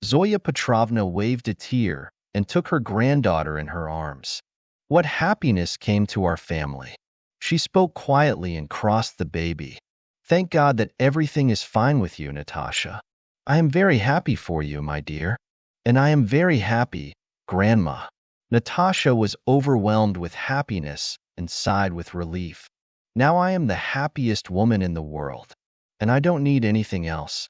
Zoya Petrovna waved a tear and took her granddaughter in her arms. What happiness came to our family. She spoke quietly and crossed the baby. Thank God that everything is fine with you, Natasha. I am very happy for you, my dear. And I am very happy, Grandma. Natasha was overwhelmed with happiness and sighed with relief. Now I am the happiest woman in the world, and I don't need anything else.